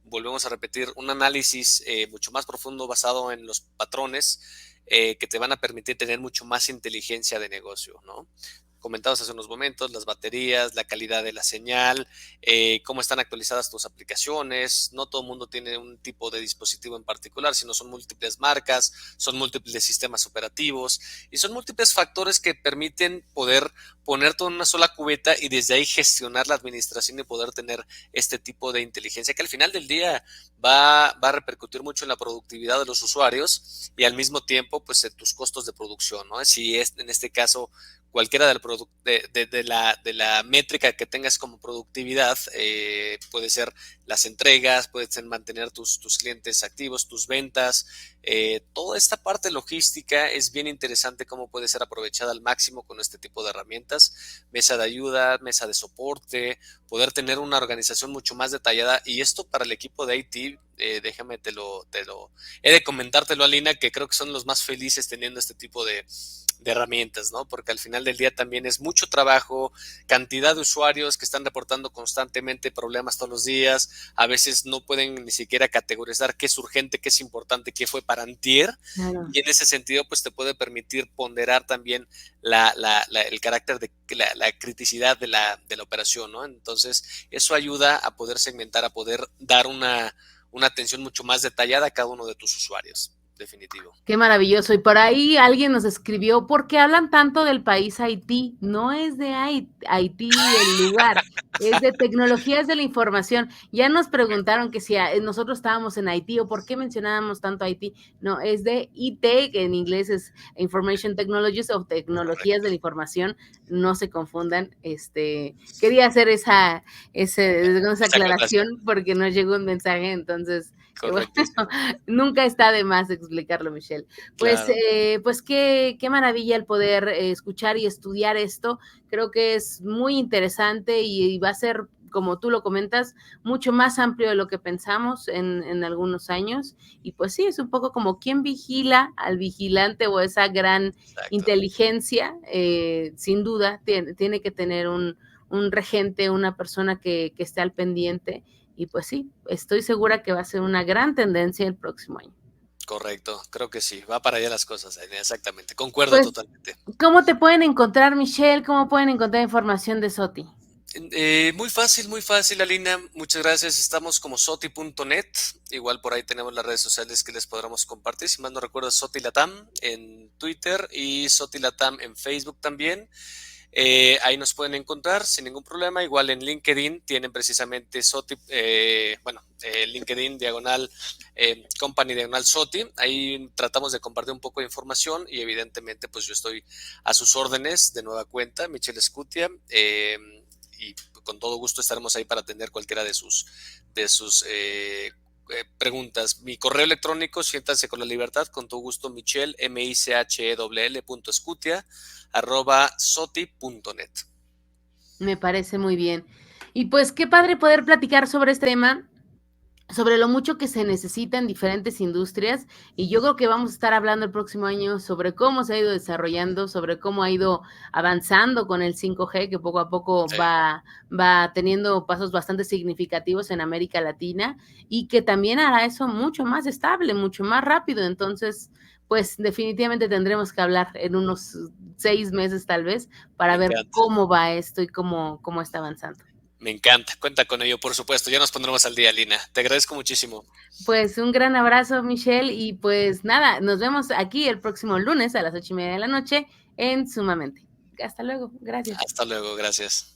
Volvemos a repetir, un análisis mucho más profundo basado en los patrones que te van a permitir tener mucho más inteligencia de negocio, ¿no? Comentados hace unos momentos, las baterías, la calidad de la señal, cómo están actualizadas tus aplicaciones. No todo el mundo tiene un tipo de dispositivo en particular, sino son múltiples marcas, son múltiples sistemas operativos y son múltiples factores que permiten poder poner todo en una sola cubeta y desde ahí gestionar la administración y poder tener este tipo de inteligencia que al final del día va a repercutir mucho en la productividad de los usuarios y al mismo tiempo pues en tus costos de producción, ¿no? Si es en este caso cualquiera de la métrica que tengas como productividad, puede ser las entregas, puede ser mantener tus clientes activos, tus ventas, toda esta parte logística es bien interesante cómo puede ser aprovechada al máximo con este tipo de herramientas, mesa de ayuda, mesa de soporte, poder tener una organización mucho más detallada y esto para el equipo de IT, déjame he de comentártelo, Alina, que creo que son los más felices teniendo este tipo de herramientas, ¿no? Porque al final del día también es mucho trabajo, cantidad de usuarios que están reportando constantemente problemas todos los días, a veces no pueden ni siquiera categorizar qué es urgente, qué es importante, qué fue para antier, Claro. y en ese sentido pues te puede permitir ponderar también el carácter de la criticidad de la operación, ¿no? Entonces eso ayuda a poder segmentar, a poder dar una atención mucho más detallada a cada uno de tus usuarios. Definitivo. Qué maravilloso. Y por ahí alguien nos escribió, ¿por qué hablan tanto del país Haití? No es de Haití el lugar, es de tecnologías de la información. Ya nos preguntaron que si nosotros estábamos en Haití o por qué mencionábamos tanto Haití. No, es de IT, que en inglés es Information Technologies o tecnologías de la información. No se confundan. Quería hacer esa aclaración porque nos llegó un mensaje, entonces... Bueno, Correctísimo. nunca está de más explicarlo, Michelle. Pues, Claro. pues qué maravilla el poder escuchar y estudiar esto. Creo que es muy interesante y va a ser, como tú lo comentas, mucho más amplio de lo que pensamos en algunos años. Y pues sí, es un poco como quién vigila al vigilante o esa gran Exacto. inteligencia. Sin duda, tiene que tener un regente, una persona que esté al pendiente. Y pues sí, estoy segura que va a ser una gran tendencia el próximo año. Correcto, creo que sí, va para allá las cosas, exactamente, concuerdo Pues, totalmente. ¿cómo te pueden encontrar, Michelle? ¿Cómo pueden encontrar información de Soti? Muy fácil, Alina, muchas gracias. Estamos como soti.net, igual por ahí tenemos las redes sociales que les podremos compartir. Si mal no recuerdo, Soti Latam en Twitter y Soti Latam en Facebook también. Ahí nos pueden encontrar sin ningún problema. Igual en LinkedIn tienen precisamente Soti, LinkedIn diagonal Company diagonal Soti. Ahí tratamos de compartir un poco de información y evidentemente pues yo estoy a sus órdenes de nueva cuenta, Michelle Scutia. Y con todo gusto estaremos ahí para atender cualquiera de sus preguntas. Mi correo electrónico, siéntanse con la libertad, con todo gusto, Michelle, michell.scutia@soti.net. Me parece muy bien. Y pues qué padre poder platicar sobre este tema, sobre lo mucho que se necesita en diferentes industrias, y yo creo que vamos a estar hablando el próximo año sobre cómo se ha ido desarrollando, sobre cómo ha ido avanzando con el 5G, que poco a poco Sí. va teniendo pasos bastante significativos en América Latina, y que también hará eso mucho más estable, mucho más rápido. Entonces, pues definitivamente tendremos que hablar en unos 6 meses tal vez para Me ver encanta. cómo va esto y cómo está avanzando. Me encanta, cuenta con ello, por supuesto. Ya nos pondremos al día, Lina. Te agradezco muchísimo. Pues un gran abrazo, Michelle, y pues nada, nos vemos aquí el próximo lunes a las 8:30 de la noche en Sumamente. Hasta luego, gracias. Hasta luego, gracias.